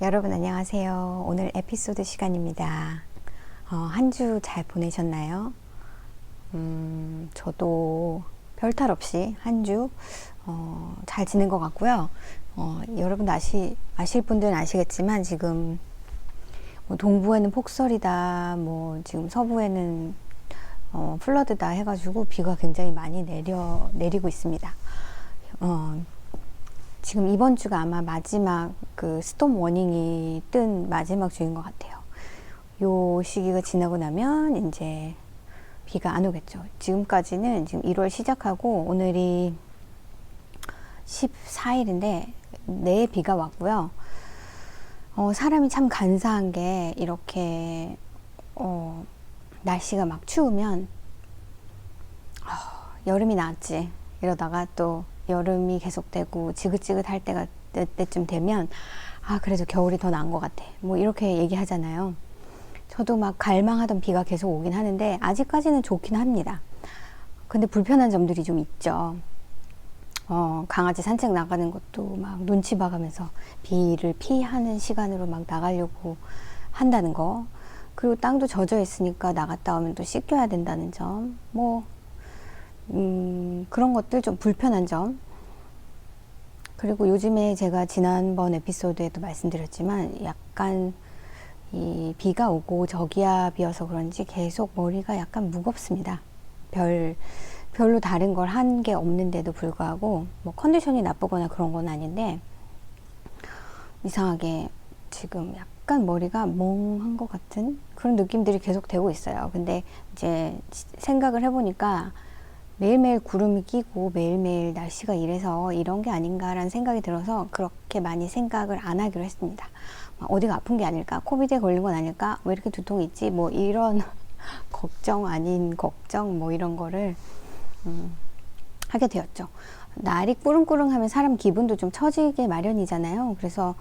여러분 안녕하세요. 오늘 에피소드 시간입니다. 한 주 잘 보내셨나요? 저도 별탈 없이 한 주 잘 지낸 것 같고요. 여러분도 아실 분들은 아시겠지만 지금 뭐 동부에는 폭설이다, 뭐 지금 서부에는 플러드다 해가지고 비가 굉장히 많이 내리고 있습니다. 지금 이번 주가 아마 마지막 그 스톰 워닝이 뜬 마지막 주인 것 같아요. 요 시기가 지나고 나면 이제 비가 안 오겠죠. 지금까지는 지금 1월 시작하고 오늘이 14일인데 내에 비가 왔고요. 사람이 참 간사한 게 이렇게 날씨가 막 추우면 여름이 나왔지 이러다가 또 여름이 계속되고 지긋지긋할 때쯤 되면 그래도 겨울이 더 나은 것 같아 뭐 이렇게 얘기하잖아요. 저도 막 갈망하던 비가 계속 오긴 하는데 아직까지는 좋긴 합니다. 근데 불편한 점들이 좀 있죠. 강아지 산책 나가는 것도 막 눈치 봐가면서 비를 피하는 시간으로 막 나가려고 한다는 거, 그리고 땅도 젖어 있으니까 나갔다 오면 또 씻겨야 된다는 점, 그런 것들 좀 불편한 점. 그리고 요즘에 제가 지난번 에피소드에도 말씀드렸지만 약간 이 비가 오고 저기압이어서 그런지 계속 머리가 약간 무겁습니다. 별로 다른 걸 한 게 없는데도 불구하고 뭐 컨디션이 나쁘거나 그런 건 아닌데 이상하게 지금 약간 머리가 멍한 것 같은 그런 느낌들이 계속 되고 있어요. 근데 이제 생각을 해보니까 매일매일 구름이 끼고 매일매일 날씨가 이래서 이런 게 아닌가라는 생각이 들어서 그렇게 많이 생각을 안 하기로 했습니다. 어디가 아픈 게 아닐까? 코비드에 걸린 건 아닐까? 왜 이렇게 두통이 있지? 뭐 이런 걱정 아닌 걱정 뭐 이런 거를 하게 되었죠. 날이 꾸릉꾸릉하면 사람 기분도 좀 처지게 마련이잖아요. 그래서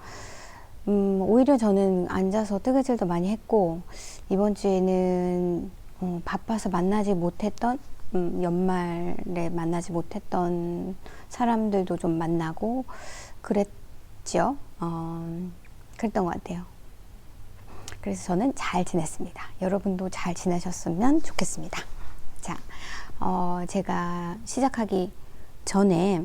오히려 저는 앉아서 뜨개질도 많이 했고 이번 주에는 바빠서 만나지 못했던 연말에 만나지 못했던 사람들도 좀 만나고 그랬죠. 그랬던 것 같아요. 그래서 저는 잘 지냈습니다. 여러분도 잘 지내셨으면 좋겠습니다. 자, 제가 시작하기 전에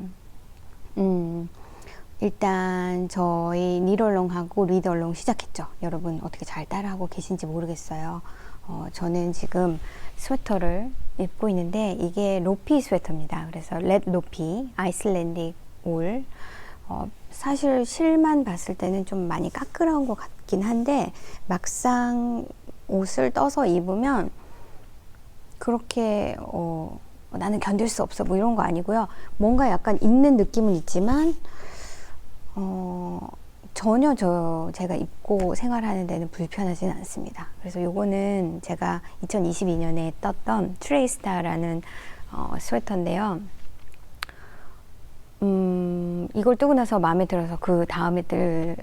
일단 저희 니럴롱하고 리더롱 시작했죠. 여러분 어떻게 잘 따라하고 계신지 모르겠어요. 저는 지금 스웨터를 입고 있는데 이게 로피 스웨터입니다. 그래서 렛 로피 아이슬란딕 올. 사실 실만 봤을 때는 좀 많이 까끌한 것 같긴 한데 막상 옷을 떠서 입으면 그렇게 나는 견딜 수 없어 뭐 이런 거 아니고요. 뭔가 약간 있는 느낌은 있지만 전혀 제가 입고 생활하는 데는 불편하지는 않습니다. 그래서 요거는 제가 2022년에 떴던 트레이스타라는 스웨터인데요. 이걸 뜨고 나서 마음에 들어서 그 다음에 뜰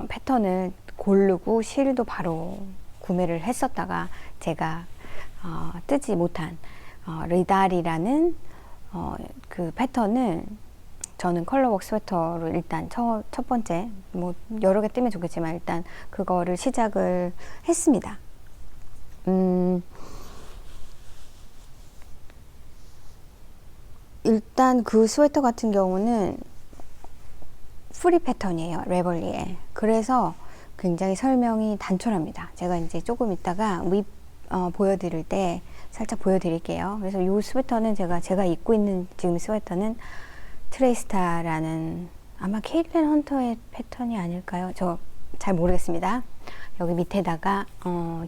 패턴을 고르고 실도 바로 구매를 했었다가 제가 뜨지 못한 리달이라는 그 패턴을 저는 컬러웍 스웨터로 일단 첫 번째 뭐 여러 개 뜨면 좋겠지만 일단 그거를 시작을 했습니다. 일단 그 스웨터 같은 경우는 프리 패턴이에요. 레벌리에. 그래서 굉장히 설명이 단촐합니다. 제가 이제 조금 있다가 윗 보여드릴 때 살짝 보여드릴게요. 그래서 이 스웨터는 제가 입고 있는 지금 스웨터는 트레이스타라는 아마 케이틀린 헌터의 패턴이 아닐까요? 저 잘 모르겠습니다. 여기 밑에다가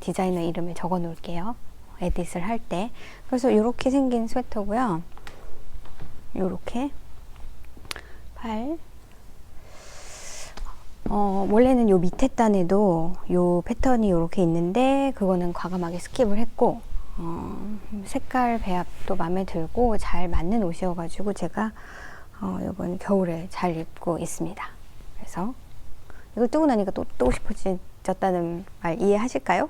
디자이너 이름을 적어 놓을게요. 에딧을 할 때. 그래서 이렇게 생긴 스웨터고요. 요렇게 팔 원래는 요 밑에 단에도 요 패턴이 요렇게 있는데 그거는 과감하게 스킵을 했고 색깔 배합도 마음에 들고 잘 맞는 옷이어가지고 제가 이번 겨울에 잘 입고 있습니다. 그래서 이걸 뜨고 나니까 또 뜨고 싶어졌다는 말 이해하실까요?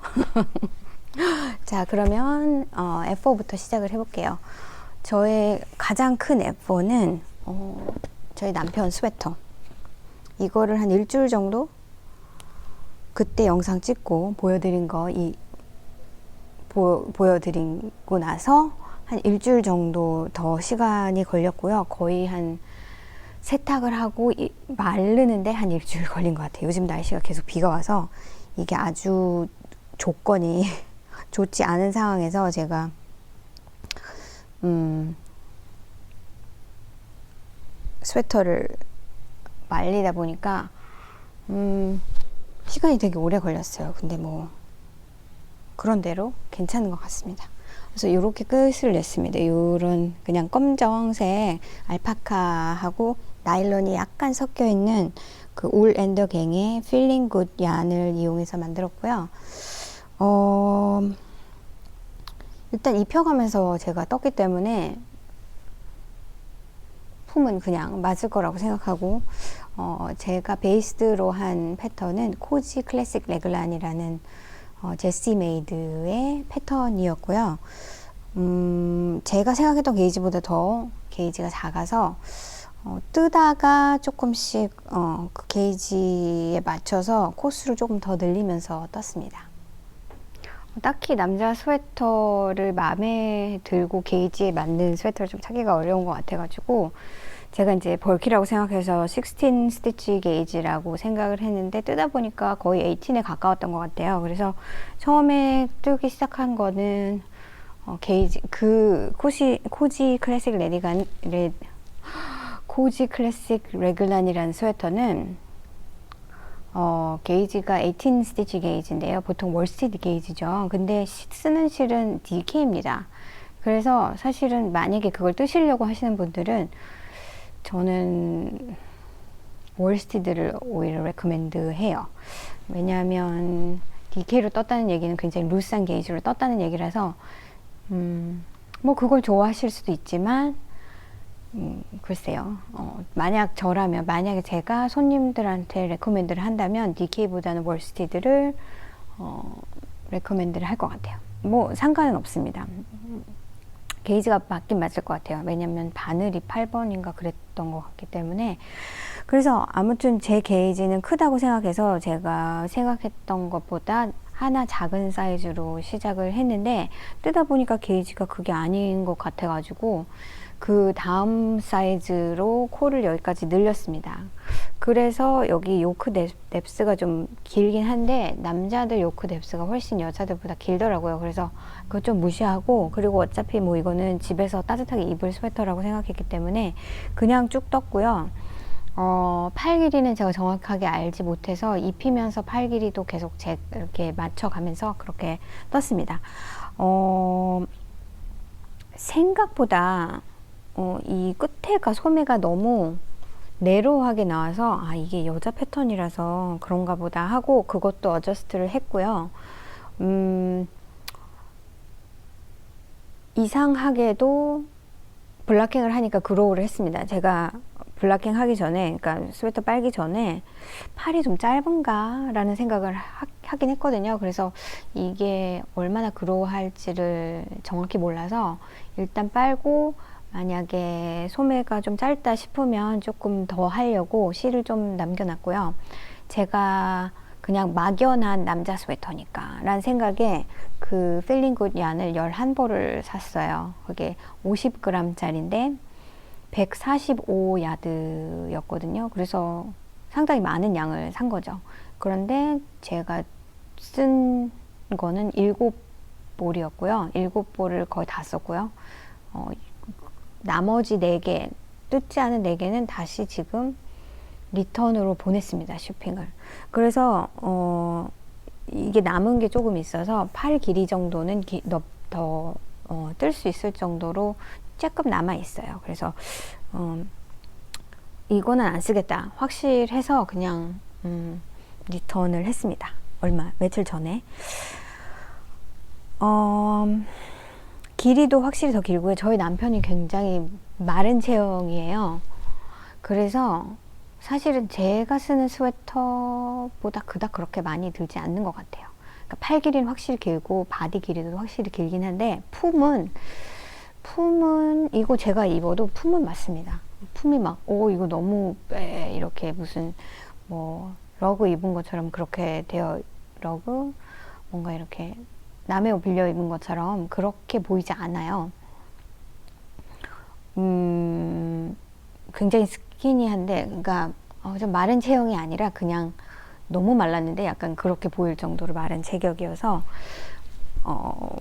자, 그러면 F4부터 시작을 해볼게요. 저의 가장 큰 F4는 저희 남편 스웨터. 이거를 한 일주일 정도 그때 영상 찍고 보여드린 거 보여드리고 나서 한 일주일 정도 더 시간이 걸렸고요. 거의 한 세탁을 하고 마르는데 한 일주일 걸린 것 같아요. 요즘 날씨가 계속 비가 와서 이게 아주 조건이 좋지 않은 상황에서 제가 스웨터를 말리다 보니까 시간이 되게 오래 걸렸어요. 근데 뭐 그런대로 괜찮은 것 같습니다. 그래서 이렇게 끝을 냈습니다. 이런 그냥 검정색 알파카하고 나일론이 약간 섞여 있는 그 울 앤더 갱의 필링 굿 얀을 이용해서 만들었고요. 일단 입혀가면서 제가 떴기 때문에 품은 그냥 맞을 거라고 생각하고, 제가 베이스로 한 패턴은 코지 클래식 레글란이라는 제시 메이드의 패턴이었고요. 제가 생각했던 게이지보다 더 게이지가 작아서 뜨다가 조금씩 그 게이지에 맞춰서 코스를 조금 더 늘리면서 떴습니다. 딱히 남자 스웨터를 마음에 들고 게이지에 맞는 스웨터를 좀 찾기가 어려운 것 같아가지고 제가 이제 벌키라고 생각해서 16 스티치 게이지라고 생각을 했는데 뜨다 보니까 거의 18에 가까웠던 것 같아요. 그래서 처음에 뜨기 시작한 거는 게이지 코지 클래식 코지 클래식 레글란이라는 스웨터는 게이지가 18 스티치 게이지인데요. 보통 월스티드 게이지죠. 근데 쓰는 실은 DK입니다. 그래서 사실은 만약에 그걸 뜨시려고 하시는 분들은 저는 월스티드를 오히려 레코멘드 해요. 왜냐하면 DK로 떴다는 얘기는 굉장히 루스한 게이지로 떴다는 얘기라서 뭐 그걸 좋아하실 수도 있지만 글쎄요. 만약에 제가 손님들한테 레코멘드를 한다면 DK보다는 월스티드를 레코멘드를 할 것 같아요. 뭐 상관은 없습니다. 게이지가 맞긴 맞을 것 같아요. 왜냐면 바늘이 8번인가 그랬던 것 같기 때문에. 그래서 아무튼 제 게이지는 크다고 생각해서 제가 생각했던 것보다 하나 작은 사이즈로 시작을 했는데 뜨다 보니까 게이지가 그게 아닌 것 같아가지고 그 다음 사이즈로 코를 여기까지 늘렸습니다. 그래서 여기 요크 뎁스가 좀 길긴 한데 남자들 요크 뎁스가 훨씬 여자들보다 길더라고요. 그래서 그거 좀 무시하고, 그리고 어차피 뭐 이거는 집에서 따뜻하게 입을 스웨터라고 생각했기 때문에 그냥 쭉 떴고요. 팔 길이는 제가 정확하게 알지 못해서 입히면서 팔 길이도 계속 이렇게 맞춰가면서 그렇게 떴습니다. 생각보다 이 끝에가 소매가 너무 내로하게 나와서 이게 여자 패턴이라서 그런가 보다 하고 그것도 어저스트를 했고요. 이상하게도 블라킹을 하니까 그로우를 했습니다. 제가 블라킹 하기 전에, 그러니까 스웨터 빨기 전에 팔이 좀 짧은가 라는 생각을 하긴 했거든요. 그래서 이게 얼마나 그로우 할지를 정확히 몰라서 일단 빨고 만약에 소매가 좀 짧다 싶으면 조금 더 하려고 실을 좀 남겨놨고요. 제가 그냥 막연한 남자 스웨터니까 라는 생각에 그 필링 굿 얀을 11벌을 샀어요. 그게 50g 짜리인데 145야드였거든요. 그래서 상당히 많은 양을 산 거죠. 그런데 제가 쓴 거는 7볼이었고요. 7볼을 거의 다 썼고요. 나머지 4개, 뜯지 않은 4개는 다시 지금 리턴으로 보냈습니다. 쇼핑을. 그래서 이게 남은 게 조금 있어서 팔 길이 정도는 더 뜰 수 있을 정도로 조금 남아 있어요. 그래서 이거는 안 쓰겠다 확실해서 그냥 리턴을 했습니다. 며칠 전에. 길이도 확실히 더 길고요. 저희 남편이 굉장히 마른 체형이에요. 그래서 사실은 제가 쓰는 스웨터보다 그닥 그렇게 많이 들지 않는 것 같아요. 그러니까 팔 길이는 확실히 길고 바디 길이도 확실히 길긴 한데 품은 이거 제가 입어도 품은 맞습니다. 품이 막 이거 너무 이렇게 무슨 뭐 러그 입은 것처럼 그렇게 되어 러그 뭔가 이렇게 남의 옷 빌려 입은 것처럼 그렇게 보이지 않아요. 굉장히 스키니한데, 그러니까 좀 마른 체형이 아니라 그냥 너무 말랐는데 약간 그렇게 보일 정도로 마른 체격이어서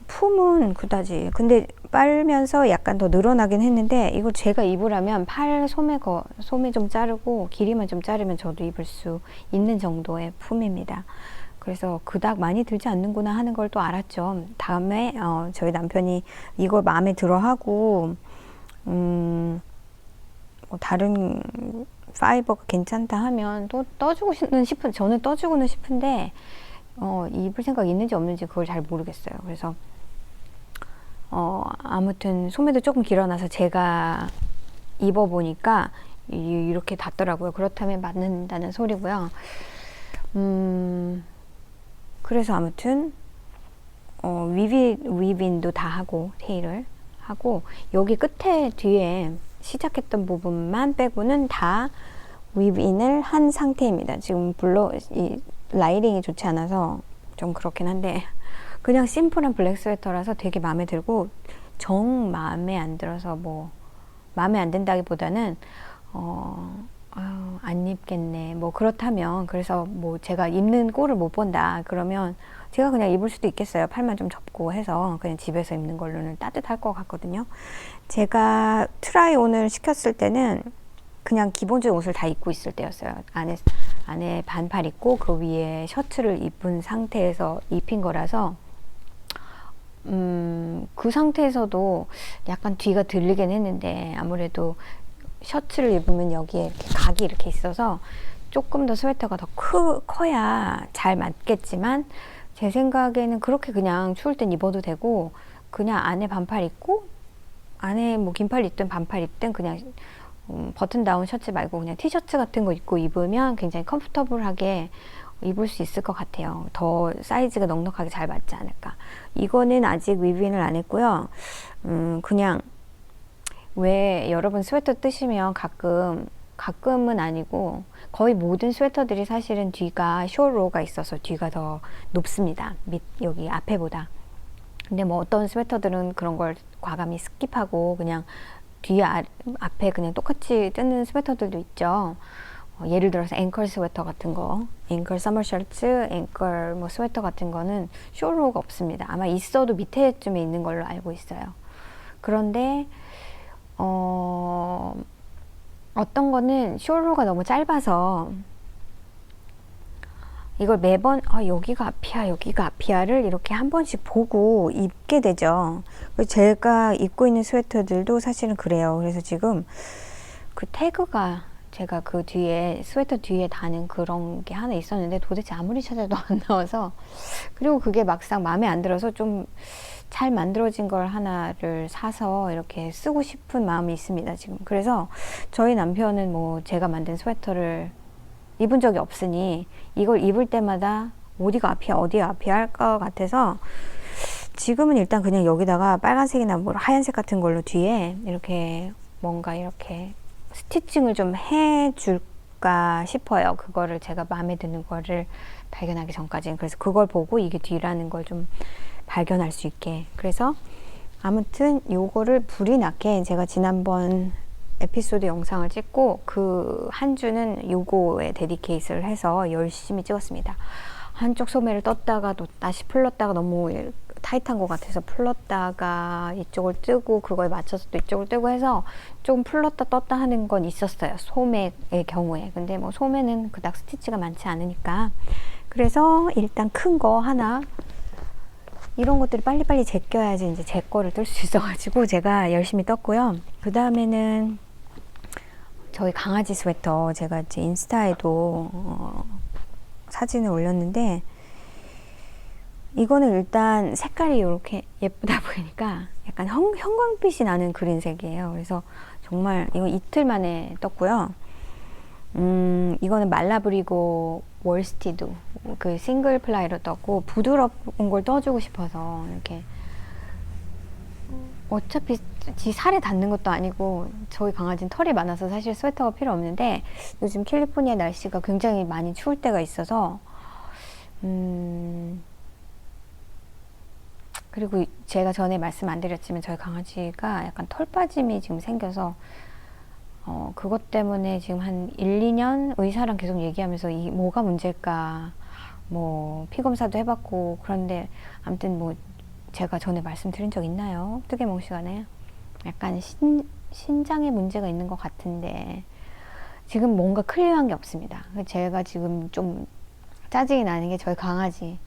품은 그다지. 근데 빨면서 약간 더 늘어나긴 했는데 이거 제가 입으라면 팔 소매 좀 자르고 길이만 좀 자르면 저도 입을 수 있는 정도의 품입니다. 그래서 그닥 많이 들지 않는구나 하는 걸 또 알았죠. 다음에 저희 남편이 이걸 마음에 들어 하고 뭐 다른 파이버가 괜찮다 하면 또 떠주고는 싶은, 저는 떠주고는 싶은데 입을 생각 있는지 없는지 그걸 잘 모르겠어요. 그래서 아무튼 소매도 조금 길어나서 제가 입어보니까 이렇게 닿더라고요. 그렇다면 맞는다는 소리고요. 그래서 아무튼 위빈도 다 하고 테일을 하고 여기 끝에 뒤에 시작했던 부분만 빼고는 다 위빈을 한 상태입니다. 지금 물론 이 라이딩이 좋지 않아서 좀 그렇긴 한데 그냥 심플한 블랙 스웨터라서 되게 마음에 들고, 정 마음에 안 들어서 뭐 마음에 안 든다기보다는 안 입겠네 뭐 그렇다면, 그래서 뭐 제가 입는 꼴을 못 본다 그러면 제가 그냥 입을 수도 있겠어요. 팔만 좀 접고 해서 그냥 집에서 입는 걸로는 따뜻할 것 같거든요. 제가 트라이 온을 시켰을 때는 그냥 기본적인 옷을 다 입고 있을 때였어요. 안에 반팔 입고 그 위에 셔츠를 입은 상태에서 입힌 거라서 그 상태에서도 약간 뒤가 들리긴 했는데, 아무래도 셔츠를 입으면 여기에 이렇게 각이 이렇게 있어서 조금 더 스웨터가 더 커야 잘 맞겠지만, 제 생각에는 그렇게 그냥 추울 땐 입어도 되고, 그냥 안에 반팔 입고 안에 뭐 긴팔 입든 반팔 입든 그냥 버튼 다운 셔츠 말고 그냥 티셔츠 같은 거 입고 입으면 굉장히 컴포터블하게 입을 수 있을 것 같아요. 더 사이즈가 넉넉하게 잘 맞지 않을까. 이거는 아직 위빈을 안 했고요. 그냥 왜 여러분 스웨터 뜨시면 가끔은 아니고 거의 모든 스웨터들이 사실은 뒤가 숄로가 있어서 뒤가 더 높습니다. 여기 앞에보다. 근데 뭐 어떤 스웨터들은 그런 걸 과감히 스킵하고 그냥 뒤에 앞에 그냥 똑같이 뜨는 스웨터들도 있죠. 예를 들어서 앵컬 스웨터 같은 거, 앵컬 서머 셔츠, 앵컬 뭐 스웨터 같은 거는 숄로가 없습니다. 아마 있어도 밑에쯤에 있는 걸로 알고 있어요. 그런데 어떤 거는 숄로가 너무 짧아서 이걸 매번 여기가 앞이야 여기가 앞이야를 이렇게 한 번씩 보고 입게 되죠. 제가 입고 있는 스웨터들도 사실은 그래요. 그래서 지금 그 태그가 제가 그 뒤에 스웨터 뒤에 다는 그런 게 하나 있었는데 도대체 아무리 찾아도 안 나와서, 그리고 그게 막상 마음에 안 들어서 좀 잘 만들어진 걸 하나를 사서 이렇게 쓰고 싶은 마음이 있습니다 지금. 그래서 저희 남편은 뭐 제가 만든 스웨터를 입은 적이 없으니 이걸 입을 때마다 어디가 앞이야 어디가 앞이야 할 것 같아서 지금은 일단 그냥 여기다가 빨간색이나 뭐 하얀색 같은 걸로 뒤에 이렇게 뭔가 이렇게 스티칭을 좀 해줄까 싶어요. 그거를 제가 마음에 드는 거를 발견하기 전까지는. 그래서 그걸 보고 이게 뒤라는 걸 좀 발견할 수 있게. 그래서 아무튼 요거를 불이 나게 제가 지난번 에피소드 영상을 찍고 그 한 주는 요거에 데디케이트를 해서 열심히 찍었습니다. 한쪽 소매를 떴다가 또 다시 풀렀다가 너무 타이트한 것 같아서 풀렀다가 이쪽을 뜨고 그거에 맞춰서 또 이쪽을 뜨고 해서 좀 풀렀다 떴다 하는 건 있었어요. 소매의 경우에. 근데 뭐 소매는 그닥 스티치가 많지 않으니까. 그래서 일단 큰 거 하나, 이런 것들이 빨리빨리 제껴야지 이제 제 거를 뜰 수 있어가지고 제가 열심히 떴고요. 그 다음에는 저희 강아지 스웨터, 제가 이제 인스타에도 사진을 올렸는데, 이거는 일단 색깔이 이렇게 예쁘다 보이니까 약간 형광빛이 나는 그린색이에요. 그래서 정말 이거 이틀 만에 떴고요. 이거는 말라브리고 월스티드 그 싱글 플라이로 떴고, 부드러운 걸 떠주고 싶어서 이렇게 어차피 지 살에 닿는 것도 아니고 저희 강아지는 털이 많아서 사실 스웨터가 필요 없는데 요즘 캘리포니아 날씨가 굉장히 많이 추울 때가 있어서 그리고 제가 전에 말씀 안 드렸지만 저희 강아지가 약간 털 빠짐이 지금 생겨서 그것 때문에 지금 한 1, 2년 의사랑 계속 얘기하면서 이 뭐가 문제일까 뭐 피 검사도 해봤고 그런데 아무튼 뭐 제가 전에 말씀드린 적 있나요? 뜨개몽 시간에 약간 신장에 문제가 있는 것 같은데 지금 뭔가 클리어한 게 없습니다. 제가 지금 좀 짜증이 나는 게 저희 강아지,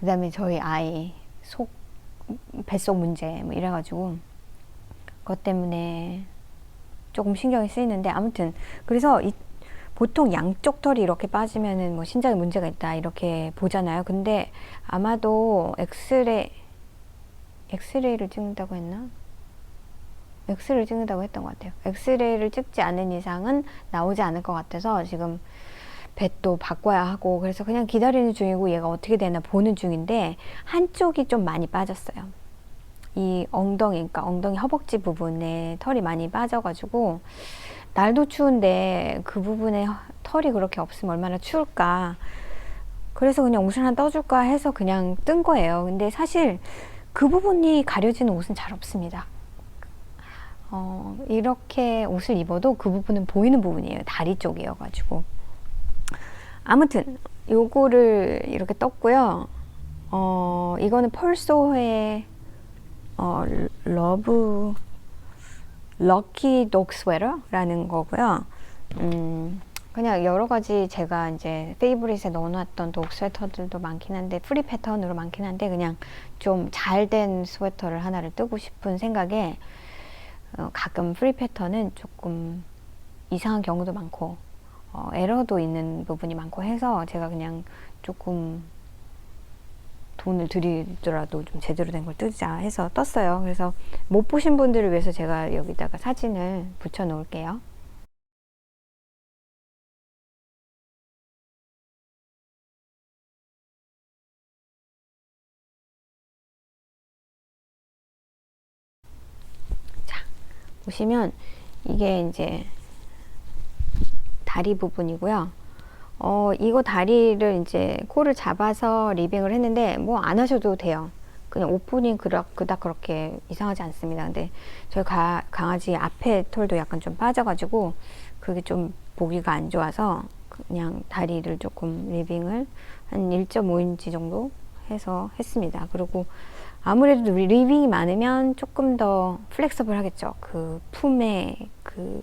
그 다음에 저희 아이 뱃속 문제 뭐 이래가지고 그것 때문에 조금 신경이 쓰이는데 아무튼 그래서 보통 양쪽 털이 이렇게 빠지면은 뭐 신장에 문제가 있다 이렇게 보잖아요. 근데 아마도 엑스레이를 찍는다고 했나? 엑스레이를 찍는다고 했던 것 같아요. 엑스레이를 찍지 않은 이상은 나오지 않을 것 같아서 지금 뱃도 바꿔야 하고 그래서 그냥 기다리는 중이고 얘가 어떻게 되나 보는 중인데 한쪽이 좀 많이 빠졌어요. 이 엉덩이, 그러니까 엉덩이 허벅지 부분에 털이 많이 빠져가지고 날도 추운데 그 부분에 털이 그렇게 없으면 얼마나 추울까. 그래서 그냥 옷을 하나 떠줄까 해서 그냥 뜬 거예요. 근데 사실 그 부분이 가려지는 옷은 잘 없습니다. 이렇게 옷을 입어도 그 부분은 보이는 부분이에요. 다리 쪽이어가지고. 아무튼 요거를 이렇게 떴고요. 이거는 펄소의 러브 럭키 독 스웨터라는 거고요. 그냥 여러 가지 제가 이제 페이보릿에 넣어놨던 독 스웨터들도 많긴 한데 프리 패턴으로 많긴 한데 그냥 좀 잘된 스웨터를 하나를 뜨고 싶은 생각에 가끔 프리 패턴은 조금 이상한 경우도 많고 에러도 있는 부분이 많고 해서 제가 그냥 조금 돈을 들이더라도 좀 제대로 된 걸 뜨자 해서 떴어요. 그래서 못 보신 분들을 위해서 제가 여기다가 사진을 붙여 놓을게요. 자, 보시면 이게 이제 다리 부분이고요. 이거 다리를 이제 코를 잡아서 리빙을 했는데 뭐 안 하셔도 돼요. 그냥 오프닝 그닥 그렇게 이상하지 않습니다. 근데 저희 강아지 앞에 털도 약간 좀 빠져가지고 그게 좀 보기가 안 좋아서 그냥 다리를 조금 리빙을 한 1.5인치 정도 해서 했습니다. 그리고 아무래도 리빙이 많으면 조금 더 플렉서블 하겠죠. 그 품의 그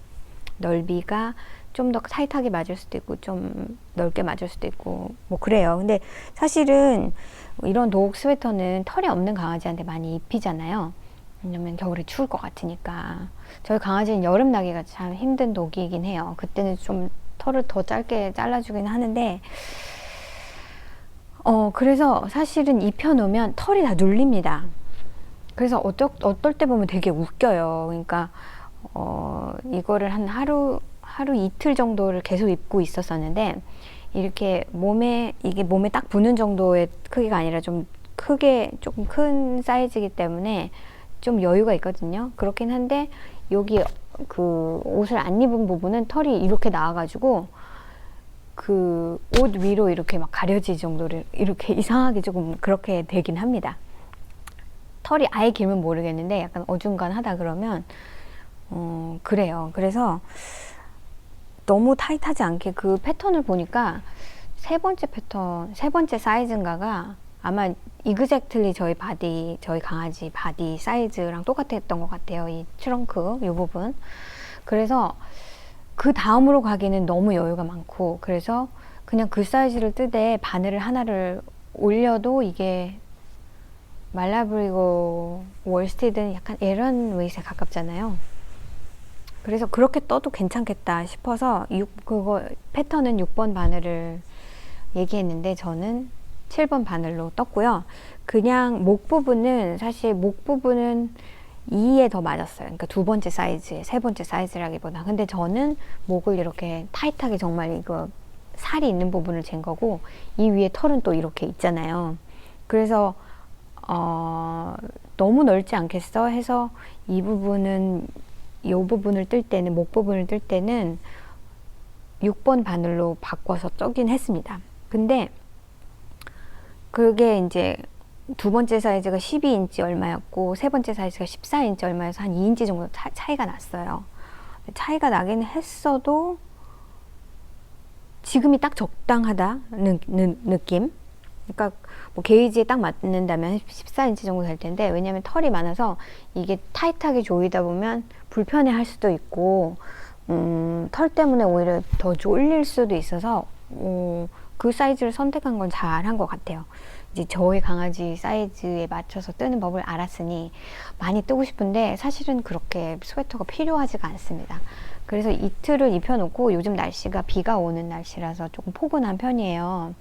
넓이가 좀 더 타이트하게 맞을 수도 있고 좀 넓게 맞을 수도 있고 뭐 그래요. 근데 사실은 이런 도옥 스웨터는 털이 없는 강아지한테 많이 입히잖아요. 왜냐면 겨울에 추울 것 같으니까. 저희 강아지는 여름 나기가 참 힘든 독이긴 해요. 그때는 좀 털을 더 짧게 잘라주긴 하는데 그래서 사실은 입혀놓으면 털이 다 눌립니다. 그래서 어떨 때 보면 되게 웃겨요. 그러니까 이거를 한 하루 이틀 정도를 계속 입고 있었었는데 이렇게 이게 몸에 딱 붙는 정도의 크기가 아니라 좀 크게 조금 큰 사이즈이기 때문에 좀 여유가 있거든요. 그렇긴 한데 여기 그 옷을 안 입은 부분은 털이 이렇게 나와가지고 그 옷 위로 이렇게 막 가려질 정도로 이렇게 이상하게 조금 그렇게 되긴 합니다. 털이 아예 길면 모르겠는데 약간 어중간하다 그러면 그래요. 그래서 너무 타이트하지 않게 그 패턴을 보니까 세 번째 사이즈인가가 아마 이그젝틀리 저희 강아지 바디 사이즈랑 똑같았던 것 같아요. 이 트렁크 이 부분. 그래서 그 다음으로 가기는 너무 여유가 많고 그래서 그냥 그 사이즈를 뜨되 바늘을 하나를 올려도 이게 말라브리고 월스티드는 약간 에런 웨이스에 가깝잖아요. 그래서 그렇게 떠도 괜찮겠다 싶어서 그거 패턴은 6번 바늘을 얘기했는데 저는 7번 바늘로 떴고요. 그냥 목 부분은 사실 목 부분은 2에 더 맞았어요. 그러니까 두 번째 사이즈, 세 번째 사이즈라기보다. 근데 저는 목을 이렇게 타이트하게 정말 이거 살이 있는 부분을 잰 거고 이 위에 털은 또 이렇게 있잖아요. 그래서 너무 넓지 않겠어 해서 이 부분은, 이 부분을 뜰 때는, 목 부분을 뜰 때는 6번 바늘로 바꿔서 뜨긴 했습니다. 근데 그게 이제 두 번째 사이즈가 12인치 얼마였고 세 번째 사이즈가 14인치 얼마여서 한 2인치 정도 차이가 났어요. 차이가 나긴 했어도 지금이 딱 적당하다는 느낌. 그러니까 뭐 게이지에 딱 맞는다면 14인치 정도 될 텐데, 왜냐면 털이 많아서 이게 타이트하게 조이다 보면 불편해 할 수도 있고, 털 때문에 오히려 더 졸릴 수도 있어서 그 사이즈를 선택한 건 잘한 것 같아요. 이제 저희 강아지 사이즈에 맞춰서 뜨는 법을 알았으니 많이 뜨고 싶은데 사실은 그렇게 스웨터가 필요하지가 않습니다. 그래서 이틀을 입혀놓고, 요즘 날씨가 비가 오는 날씨라서 조금 포근한 편이에요.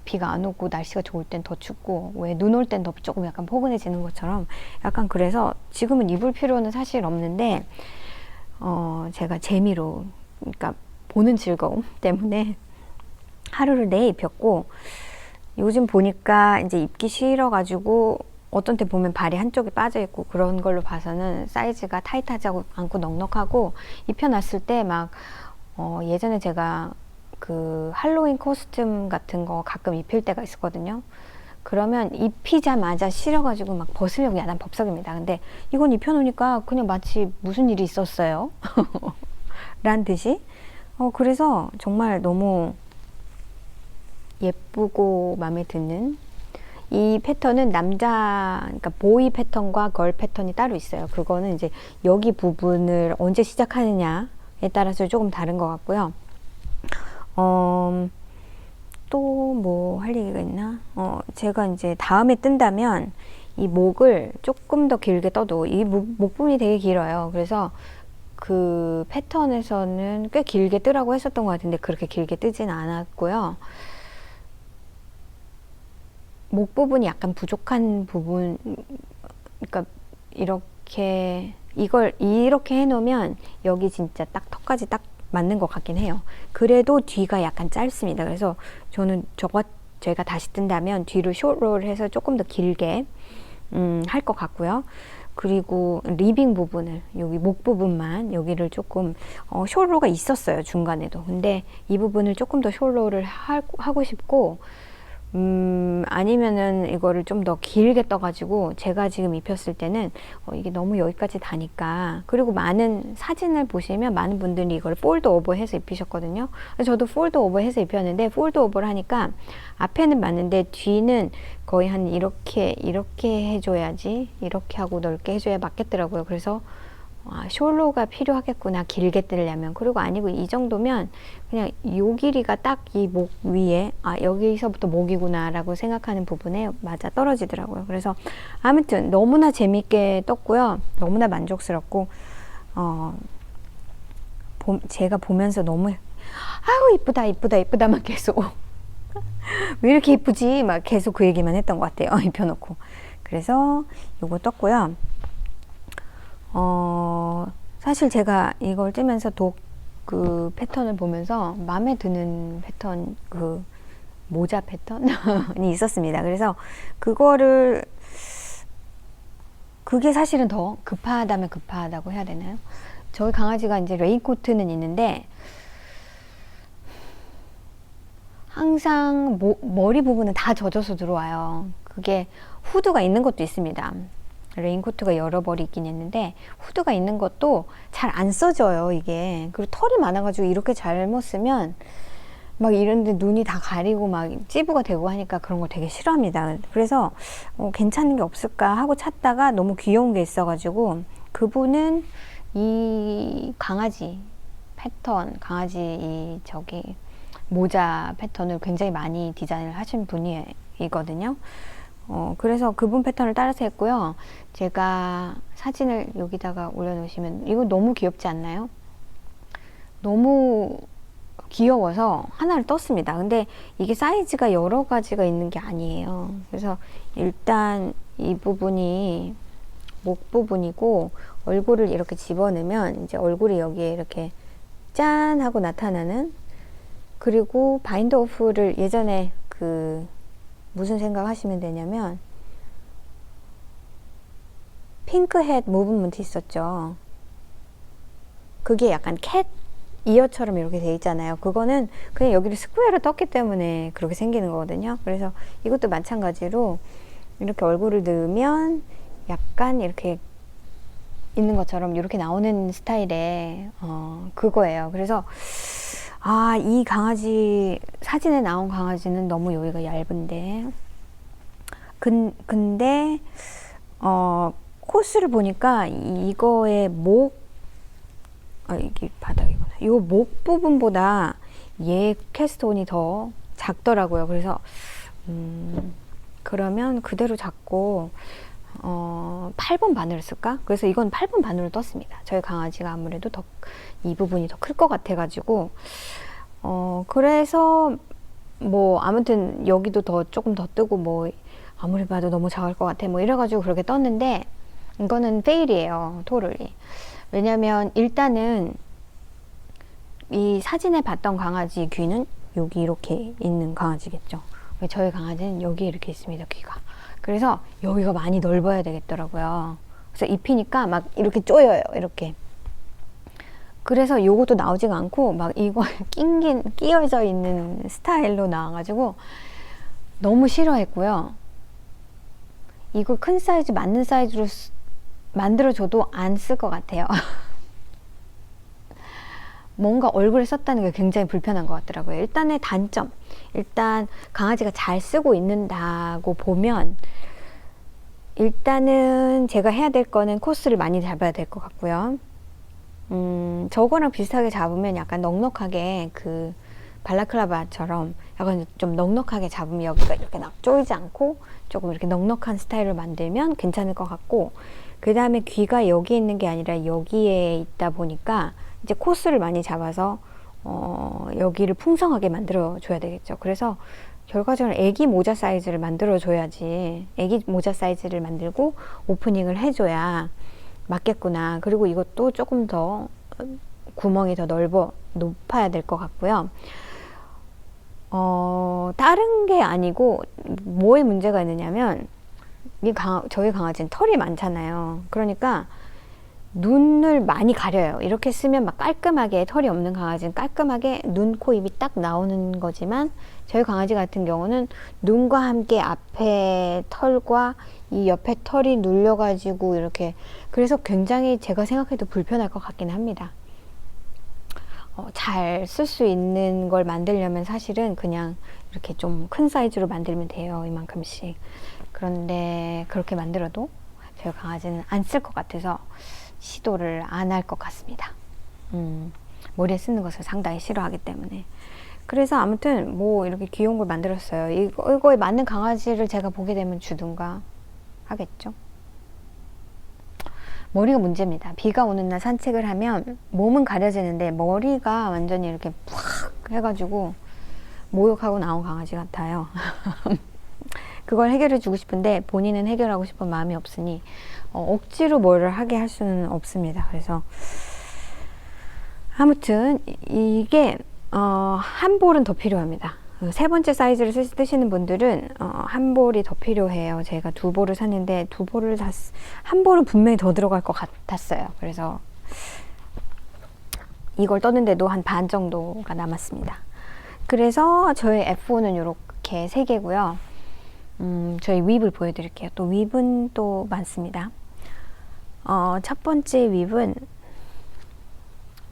비가 안 오고 날씨가 좋을 땐 더 춥고, 왜 눈 올 땐 더 조금 약간 포근해지는 것처럼 약간, 그래서 지금은 입을 필요는 사실 없는데 제가 재미로, 그러니까 보는 즐거움 때문에 하루를 내 입혔고, 요즘 보니까 이제 입기 싫어가지고 어떤 때 보면 발이 한쪽이 빠져 있고 그런 걸로 봐서는 사이즈가 타이트하지 않고 넉넉하고, 입혀놨을 때 막 예전에 제가 그 할로윈 코스튬 같은 거 가끔 입힐 때가 있었거든요. 그러면 입히자마자 싫어가지고 막 벗으려고 야단 법석입니다. 근데 이건 입혀놓으니까 그냥 마치 무슨 일이 있었어요 란 듯이. 그래서 정말 너무 예쁘고 마음에 드는 이 패턴은 그러니까 보이 패턴과 걸 패턴이 따로 있어요. 그거는 이제 여기 부분을 언제 시작하느냐에 따라서 조금 다른 것 같고요. 또 뭐 할 얘기가 있나? 제가 이제 다음에 뜬다면 이 목을 조금 더 길게 떠도, 이 목 부분이 되게 길어요. 그래서 그 패턴에서는 꽤 길게 뜨라고 했었던 것 같은데 그렇게 길게 뜨진 않았고요. 목 부분이 약간 부족한 부분, 그러니까 이걸 이렇게 해놓으면 여기 진짜 딱 턱까지 딱 맞는 것 같긴 해요. 그래도 뒤가 약간 짧습니다. 그래서 저는 제가 다시 뜬다면 뒤를 숏롤 해서 조금 더 길게 할 것 같고요. 그리고 리빙 부분을, 여기 목 부분만, 여기를 조금 숏롤가 있었어요, 중간에도. 근데 이 부분을 조금 더 숏롤을 하고 싶고, 아니면은 이거를 좀 더 길게 떠가지고, 제가 지금 입혔을 때는 이게 너무 여기까지 다니까. 그리고 많은 사진을 보시면 많은 분들이 이걸 폴드 오버 해서 입히셨거든요. 저도 폴드 오버 해서 입혔는데, 폴드 오버를 하니까 앞에는 맞는데 뒤는 거의 한 이렇게 해줘야지, 이렇게 하고 넓게 해줘야 맞겠더라고요. 그래서 숄로가 필요하겠구나, 길게 뜨려면. 그리고 아니고 이 정도면 그냥 요 길이가 딱 이 목 위에, 여기서부터 목이구나 라고 생각하는 부분에 맞아 떨어지더라고요. 그래서 아무튼 너무나 재밌게 떴고요. 너무나 만족스럽고, 제가 보면서 너무 아우 이쁘다만 계속 왜 이렇게 이쁘지 막 계속 그 얘기만 했던 것 같아요. 입혀놓고. 그래서 요거 떴고요. 사실 제가 이걸 뜨면서 그 패턴을 보면서 마음에 드는 패턴, 그 모자 패턴이 있었습니다. 그래서 그게 사실은 더 급하다면 급하다고 해야 되나요? 저희 강아지가 이제 레인코트는 있는데 항상 머리 부분은 다 젖어서 들어와요. 그게 후드가 있는 것도 있습니다. 레인코트가 여러 벌이 있긴 했는데 후드가 있는 것도 잘 안 써져요, 이게. 그리고 털이 많아가지고 이렇게 잘못 쓰면 막 이런데 눈이 다 가리고 막 찌부가 되고 하니까 그런 거 되게 싫어합니다. 그래서 괜찮은 게 없을까 하고 찾다가 너무 귀여운 게 있어가지고, 그분은 이 강아지 패턴, 강아지 모자 패턴을 굉장히 많이 디자인을 하신 분이거든요. 그래서 그분 패턴을 따라서 했고요. 제가 사진을 여기다가 올려놓으시면, 이거 너무 귀엽지 않나요? 너무 귀여워서 하나를 떴습니다. 근데 이게 사이즈가 여러 가지가 있는 게 아니에요. 그래서 일단 이 부분이 목 부분이고, 얼굴을 이렇게 집어넣으면 이제 얼굴이 여기에 이렇게 짠 하고 나타나는, 그리고 바인더 오프를 예전에 무슨 생각 하시면 되냐면, 핑크햇 무브먼트 있었죠. 그게 약간 캣 이어처럼 이렇게 돼 있잖아요. 그거는 그냥 여기를 스퀘어로 떴기 때문에 그렇게 생기는 거거든요. 그래서 이것도 마찬가지로 이렇게 얼굴을 넣으면 약간 이렇게 있는 것처럼 이렇게 나오는 스타일의 그거예요. 그래서 이 강아지, 사진에 나온 강아지는 너무 여기가 얇은데 근데 코스를 보니까 이거의 이게 바닥이구나. 이 목 부분보다 얘 캐스톤이 더 작더라고요. 그래서 그러면 그대로 잡고 8번 반으로 쓸까? 그래서 이건 8번 반으로 떴습니다. 저희 강아지가 아무래도 이 부분이 더 클 것 같아 가지고 그래서 뭐 아무튼 여기도 조금 더 뜨고 뭐 아무리 봐도 너무 작을 것 같아 뭐 이래가지고 그렇게 떴는데 이거는 페일이에요. 토를이. 왜냐면 일단은 이 사진에 봤던 강아지 귀는 여기 이렇게 있는 강아지겠죠. 저희 강아지는 여기 이렇게 있습니다. 귀가. 그래서 여기가 많이 넓어야 되겠더라고요. 그래서 입히니까 막 이렇게 쪼여요. 이렇게. 그래서 요것도 나오지가 않고 막 이거 끼어져 있는 스타일로 나와가지고 너무 싫어했고요. 이걸 큰 사이즈 맞는 사이즈로 만들어줘도 안 쓸 것 같아요. 뭔가 얼굴에 썼다는 게 굉장히 불편한 것 같더라고요. 일단의 단점, 일단 강아지가 잘 쓰고 있는다고 보면 일단은 제가 해야 될 거는 코스를 많이 잡아야 될 것 같고요. 저거랑 비슷하게 잡으면 약간 넉넉하게 그 발라클라바처럼 약간 좀 넉넉하게 잡으면 여기가 이렇게 쪼이지 않고 조금 이렇게 넉넉한 스타일을 만들면 괜찮을 것 같고, 그 다음에 귀가 여기에 있는 게 아니라 여기에 있다 보니까 이제 코스를 많이 잡아서 여기를 풍성하게 만들어 줘야 되겠죠. 그래서 결과적으로 애기 모자 사이즈를 만들어 줘야지, 애기 모자 사이즈를 만들고 오프닝을 해줘야 맞겠구나. 그리고 이것도 조금 더 구멍이 더 높아야 될 것 같고요. 다른 게 아니고 뭐에 문제가 있느냐면 저희 강아지는 털이 많잖아요. 그러니까 눈을 많이 가려요. 이렇게 쓰면 막 깔끔하게, 털이 없는 강아지는 깔끔하게 눈, 코, 입이 딱 나오는 거지만 저희 강아지 같은 경우는 눈과 함께 앞에 털과 이 옆에 털이 눌려가지고 이렇게, 그래서 굉장히 제가 생각해도 불편할 것 같긴 합니다. 잘 쓸 수 있는 걸 만들려면 사실은 그냥 이렇게 좀 큰 사이즈로 만들면 돼요. 이만큼씩. 그런데 그렇게 만들어도 저희 강아지는 안 쓸 것 같아서 시도를 안 할 것 같습니다. 머리에 쓰는 것을 상당히 싫어하기 때문에. 그래서 아무튼 뭐 이렇게 귀여운 걸 만들었어요. 이거에 맞는 강아지를 제가 보게 되면 주든가 하겠죠. 머리가 문제입니다. 비가 오는 날 산책을 하면 몸은 가려지는데 머리가 완전히 이렇게 팍 해가지고 목욕하고 나온 강아지 같아요. 그걸 해결해 주고 싶은데 본인은 해결하고 싶은 마음이 없으니 억지로 뭐를 하게 할 수는 없습니다. 그래서 아무튼 이게 한 볼은 더 필요합니다. 세 번째 사이즈를 쓰시는 분들은 한 볼이 더 필요해요. 제가 두 볼을 샀는데 한 볼은 분명히 더 들어갈 것 같았어요. 그래서 이걸 떴는데도 한 반 정도가 남았습니다. 그래서 저희 F5는 이렇게 3개고요. 저희 윕을 보여드릴게요. 또 윕은 또 많습니다. 첫 번째 윕은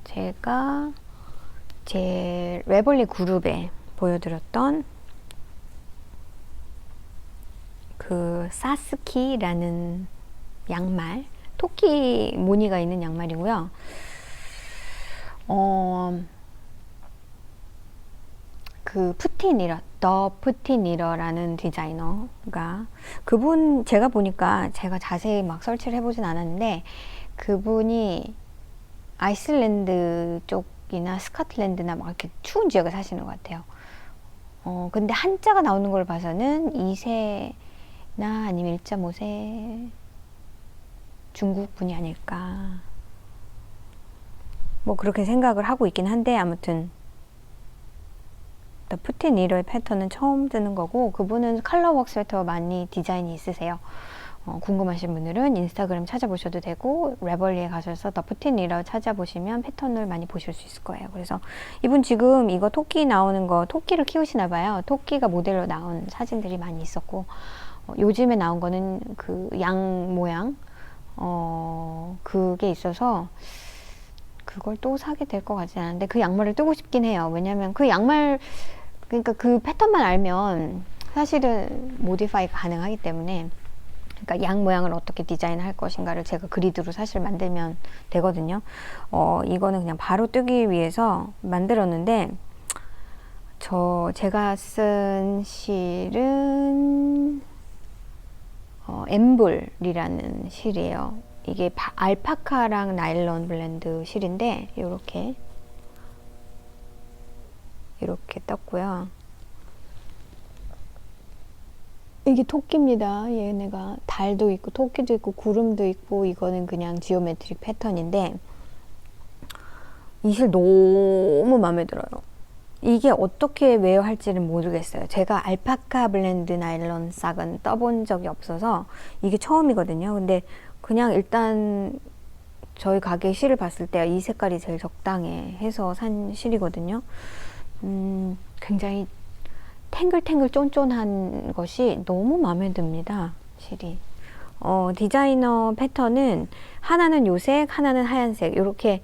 제가 제 레벌리 그룹에 보여드렸던 그 사스키라는 양말, 토끼 무늬가 있는 양말이고요. 그 푸티니러, 더 푸티니러라는 디자이너가, 그분 제가 보니까, 제가 자세히 막 설치를 해보진 않았는데 그분이 아이슬란드 쪽이나 스코틀랜드나 막 이렇게 추운 지역에 사시는 것 같아요. 근데 한자가 나오는 걸 봐서는 2세나 아니면 1.5세 중국 분이 아닐까, 뭐 그렇게 생각을 하고 있긴 한데, 아무튼 푸틴 니러의 패턴은 처음 뜨는 거고, 그분은 컬러웍 스웨터 많이 디자인이 있으세요. 궁금하신 분들은 인스타그램 찾아보셔도 되고 레벌리에 가셔서 더 푸틴이라 찾아보시면 패턴을 많이 보실 수 있을 거예요. 그래서 이분 지금 이거 토끼 나오는 거 토끼를 키우시나 봐요. 토끼가 모델로 나온 사진들이 많이 있었고 요즘에 나온 거는 그 양 모양 그게 있어서 그걸 또 사게 될 것 같진 않은데 그 양말을 뜨고 싶긴 해요. 왜냐면 그 양말 그러니까 그 패턴만 알면 사실은 모디파이가 가능하기 때문에 그러니까 양 모양을 어떻게 디자인할 것인가를 제가 그리드로 사실 만들면 되거든요. 이거는 그냥 바로 뜨기 위해서 만들었는데 제가 쓴 실은 엠블이라는 실이에요. 이게 알파카랑 나일론 블렌드 실인데 이렇게 떴고요. 이게 토끼입니다. 얘네가 달도 있고 토끼도 있고 구름도 있고 이거는 그냥 지오메트릭 패턴인데 이 실 너무 마음에 들어요. 이게 어떻게 웨어할지는 모르겠어요. 제가 알파카 블렌드 나일론 싹은 떠본 적이 없어서 이게 처음이거든요. 근데 그냥 일단 저희 가게 실을 봤을 때 이 색깔이 제일 적당해 해서 산 실이거든요. 굉장히 탱글탱글 쫀쫀한 것이 너무 마음에 듭니다. 실이. 디자이너 패턴은 하나는 요색, 하나는 하얀색 이렇게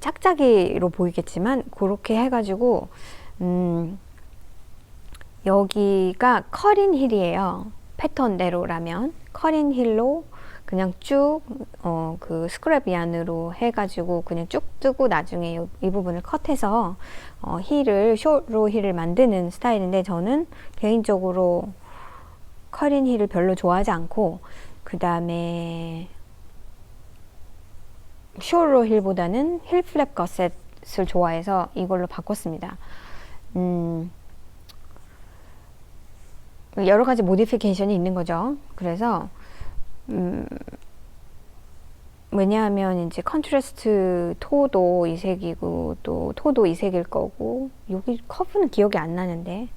짝짝이로 보이겠지만 그렇게 해가지고 여기가 커린 힐이에요. 패턴대로라면 커린 힐로 그냥 쭉 그 스크랩 얀으로 해가지고 그냥 쭉 뜨고 나중에 이 부분을 컷해서 쇼로 힐을 만드는 스타일인데 저는 개인적으로 커린 힐을 별로 좋아하지 않고 그 다음에 쇼로 힐보다는 힐 플랩 거셋을 좋아해서 이걸로 바꿨습니다. 여러 가지 모디피케이션이 있는 거죠. 그래서 왜냐하면 이제 컨트라스트 토도 이 색이고 또 토도 이 색일 거고 여기 커브는 기억이 안 나는데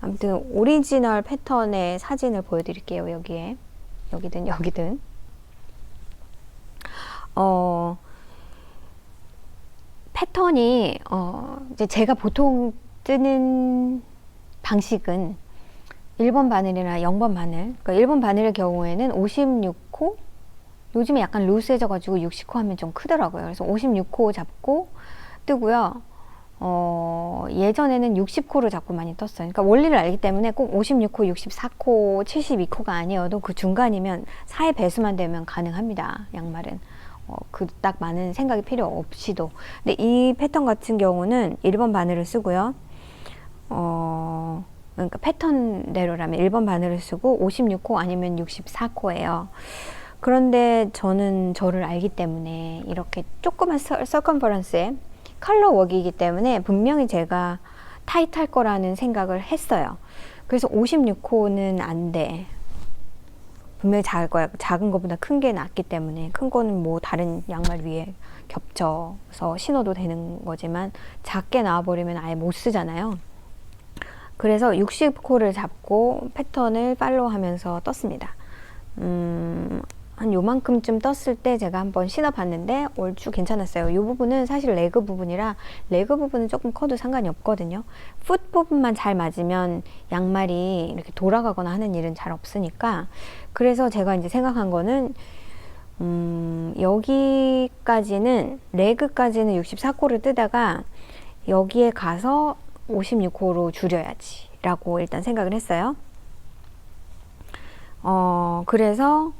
아무튼 오리지널 패턴의 사진을 보여드릴게요. 여기에 여기든 패턴이 이제 제가 보통 뜨는 방식은 1번 바늘이나 0번 바늘. 그러니까 1번 바늘의 경우에는 56호, 요즘에 약간 루스해져 가지고 60호 하면 좀 크더라고요. 그래서 56호 잡고 뜨고요. 예전에는 60호를 잡고 많이 떴어요. 그러니까 원리를 알기 때문에 꼭 56호, 64호, 72호가 아니어도 그 중간이면 4의 배수만 되면 가능합니다. 양말은. 그 딱 많은 생각이 필요 없이도. 근데 이 패턴 같은 경우는 1번 바늘을 쓰고요. 그러니까 패턴대로라면 1번 바늘을 쓰고 56호 아니면 64호예요. 그런데 저는 저를 알기 때문에 이렇게 조그만 서컨퍼런스에 컬러 웍이기 때문에 분명히 제가 타이트할 거라는 생각을 했어요. 그래서 56호는 안 돼. 분명히 작을 거야. 작은 것보다 큰 게 낫기 때문에 큰 거는 뭐 다른 양말 위에 겹쳐서 신어도 되는 거지만 작게 나와버리면 아예 못 쓰잖아요. 그래서 60호를 잡고 패턴을 팔로우 하면서 떴습니다. 한 요만큼쯤 떴을 때 제가 한번 신어봤는데 얼추 괜찮았어요. 이 부분은 사실 레그 부분이라 레그 부분은 조금 커도 상관이 없거든요. 풋 부분만 잘 맞으면 양말이 이렇게 돌아가거나 하는 일은 잘 없으니까 그래서 제가 이제 생각한 거는 여기까지는 레그까지는 64호를 뜨다가 여기에 가서 56호로 줄여야지 라고 일단 생각을 했어요. 그래서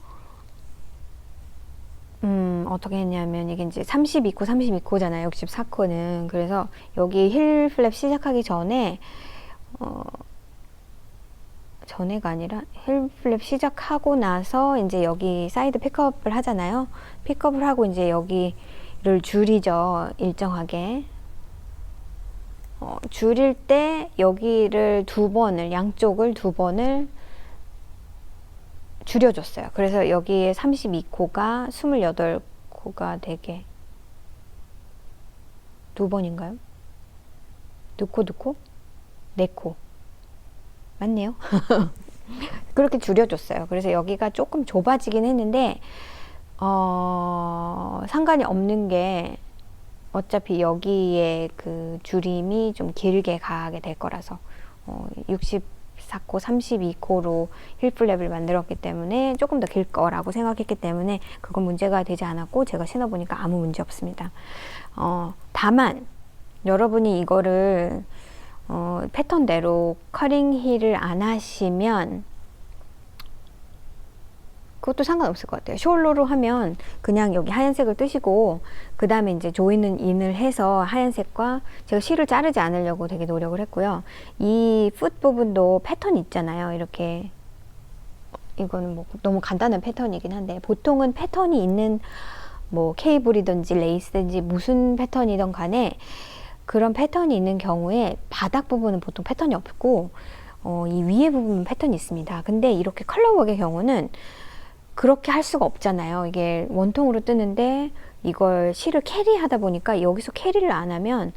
어떻게 했냐면 이게 이제 32코 64코는. 그래서 여기 힐 플랩 시작하기 전에 전에가 아니라 힐 플랩 시작하고 나서 이제 여기 사이드 픽업을 하잖아요. 픽업을 하고 이제 여기를 줄이죠. 일정하게. 줄일 때 여기를 양쪽을 두 번을 줄여줬어요. 그래서 여기에 32코가 28코가 되게 두 번인가요? 두 코? 네 코. 맞네요. 그렇게 줄여줬어요. 그래서 여기가 조금 좁아지긴 했는데 상관이 없는 게 어차피 여기에 그 줄임이 좀 길게 가게 될 거라서 64코, 32코로 힐플랩을 만들었기 때문에 조금 더 길 거라고 생각했기 때문에 그건 문제가 되지 않았고 제가 신어보니까 아무 문제 없습니다. 다만 여러분이 이거를 패턴대로 커링 힐을 안 하시면 그것도 상관없을 것 같아요. 숄로로 하면 그냥 여기 하얀색을 뜨시고 그 다음에 이제 조이는 인을 해서 하얀색과 제가 실을 자르지 않으려고 되게 노력을 했고요. 이 풋 부분도 패턴이 있잖아요. 이렇게 이거는 뭐 너무 간단한 패턴이긴 한데 보통은 패턴이 있는 뭐 케이블이든지 레이스든지 무슨 패턴이든 간에 그런 패턴이 있는 경우에 바닥 부분은 보통 패턴이 없고 이 위에 부분은 패턴이 있습니다. 근데 이렇게 컬러웍의 경우는 그렇게 할 수가 없잖아요. 이게 원통으로 뜨는데 이걸 실을 캐리하다 보니까 여기서 캐리를 안 하면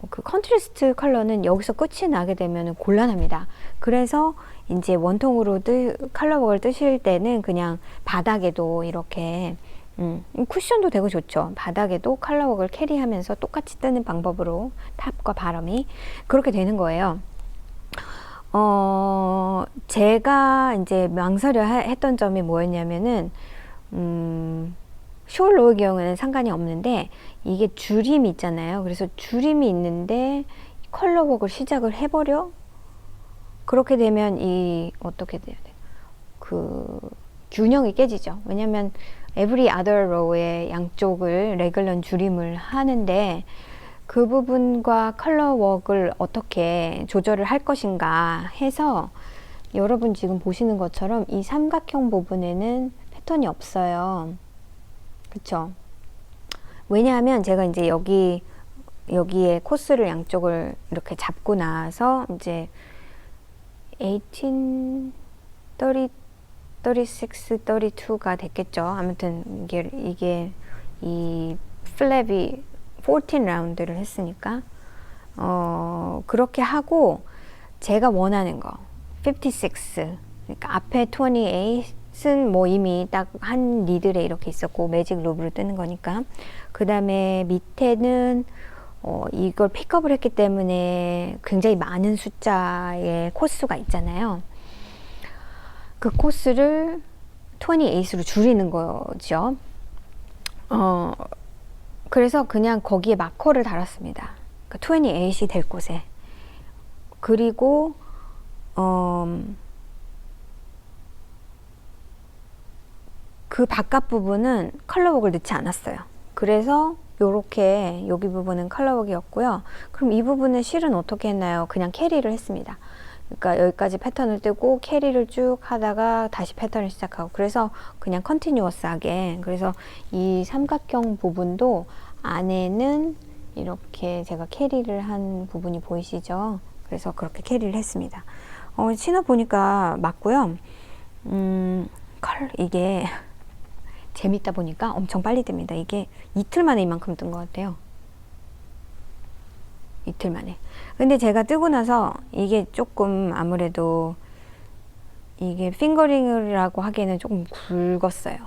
그 컨트라스트 컬러는 여기서 끝이 나게 되면 곤란합니다. 그래서 이제 원통으로 컬러웍을 뜨실 때는 그냥 바닥에도 이렇게 쿠션도 되고 좋죠. 바닥에도 컬러웍을 캐리하면서 똑같이 뜨는 방법으로 탑과 바람이 그렇게 되는 거예요. 제가 이제 망설여 했던 점이 뭐였냐면은, 숄로의 경우에는 상관이 없는데, 이게 줄임이 있잖아요. 그래서 줄임이 있는데, 컬러웍을 시작을 해버려? 그렇게 되면 어떻게 돼야 돼? 균형이 깨지죠. 왜냐면, every other row의 양쪽을 레귤런 줄임을 하는데, 그 부분과 컬러웍을 어떻게 조절을 할 것인가 해서 여러분 지금 보시는 것처럼 이 삼각형 부분에는 패턴이 없어요. 그쵸? 왜냐하면 제가 이제 여기에 코스를 양쪽을 이렇게 잡고 나서 이제 18, 30, 36, 32가 됐겠죠. 아무튼 이게 이 플랩이 14라운드를 했으니까 그렇게 하고 제가 원하는 거 56, 그러니까 앞에 28은 뭐 이미 딱 한 니들에 이렇게 있었고 매직 로브로 뜨는 거니까 그 다음에 밑에는 이걸 픽업을 했기 때문에 굉장히 많은 숫자의 코스가 있잖아요. 그 코스를 28으로 줄이는 거죠. 그래서 그냥 거기에 마커를 달았습니다. 그러니까 28이 될 곳에. 그리고 그 바깥 부분은 컬러웍을 넣지 않았어요. 그래서 요렇게 여기 부분은 컬러웍이었고요. 그럼 이 부분은 실은 어떻게 했나요? 그냥 캐리를 했습니다. 그러니까 여기까지 패턴을 뜨고 캐리를 쭉 하다가 다시 패턴을 시작하고 그래서 그냥 컨티뉴어스하게 그래서 이 삼각형 부분도 안에는 이렇게 제가 캐리를 한 부분이 보이시죠? 그래서 그렇게 캐리를 했습니다. 신어 보니까 맞고요. 이게 재밌다 보니까 엄청 빨리 뜹니다. 이게 이틀 만에 이만큼 뜬 것 같아요. 이틀 만에. 근데 제가 뜨고 나서 이게 조금 아무래도 이게 핑거링이라고 하기에는 조금 굵었어요.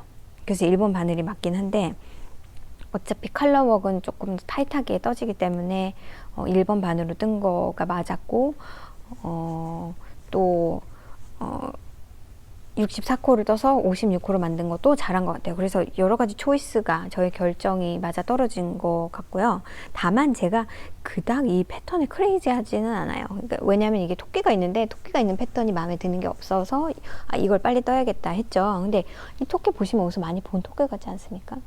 그래서 1번 바늘이 맞긴 한데 어차피 컬러웍은 조금 더 타이트하게 떠지기 때문에 1번 바늘로 뜬 거가 맞았고 또 64코를 떠서 56코로 만든 것도 잘한 것 같아요. 그래서 여러 가지 초이스가 저의 결정이 맞아 떨어진 것 같고요. 다만 제가 그닥 이 패턴에 크레이지 하지는 않아요. 그러니까 왜냐하면 이게 토끼가 있는데 토끼가 있는 패턴이 마음에 드는 게 없어서 이걸 빨리 떠야겠다 했죠. 근데 이 토끼 보시면 어디서 많이 본 토끼 같지 않습니까?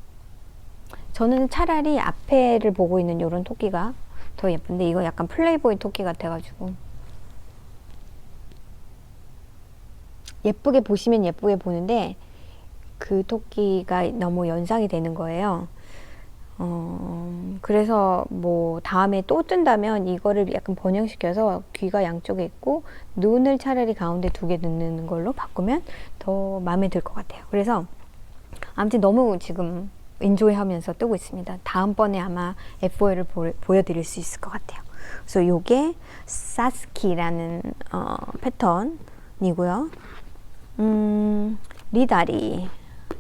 저는 차라리 앞에를 보고 있는 이런 토끼가 더 예쁜데 이거 약간 플레이보이 토끼 같아가지고 예쁘게 보시면 예쁘게 보는데 그 토끼가 너무 연상이 되는 거예요. 그래서 뭐 다음에 또 뜬다면 이거를 약간 번영시켜서 귀가 양쪽에 있고 눈을 차라리 가운데 2개 넣는 걸로 바꾸면 더 마음에 들 것 같아요. 그래서 아무튼 너무 지금 인조이 하면서 뜨고 있습니다. 다음번에 아마 FOL을 보여드릴 수 있을 것 같아요. 그래서 요게 사스키라는 패턴이고요. 리다리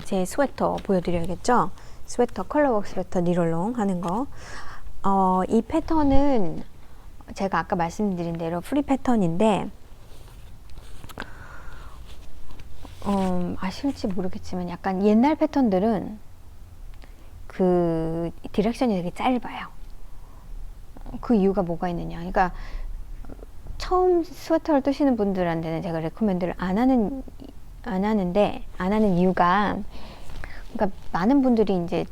제 스웨터 보여드려야겠죠. 스웨터 컬러웍 스웨터 니롤롱 하는 거. 이 패턴은 제가 아까 말씀드린 대로 프리 패턴인데 아실지 모르겠지만 약간 옛날 패턴들은 그 디렉션이 되게 짧아요. 그 이유가 뭐가 있느냐. 그러니까 처음 스웨터를 뜨시는 분들한테는 제가 레코멘드를 안 하는 이유가, 그러니까 많은 분들이 이제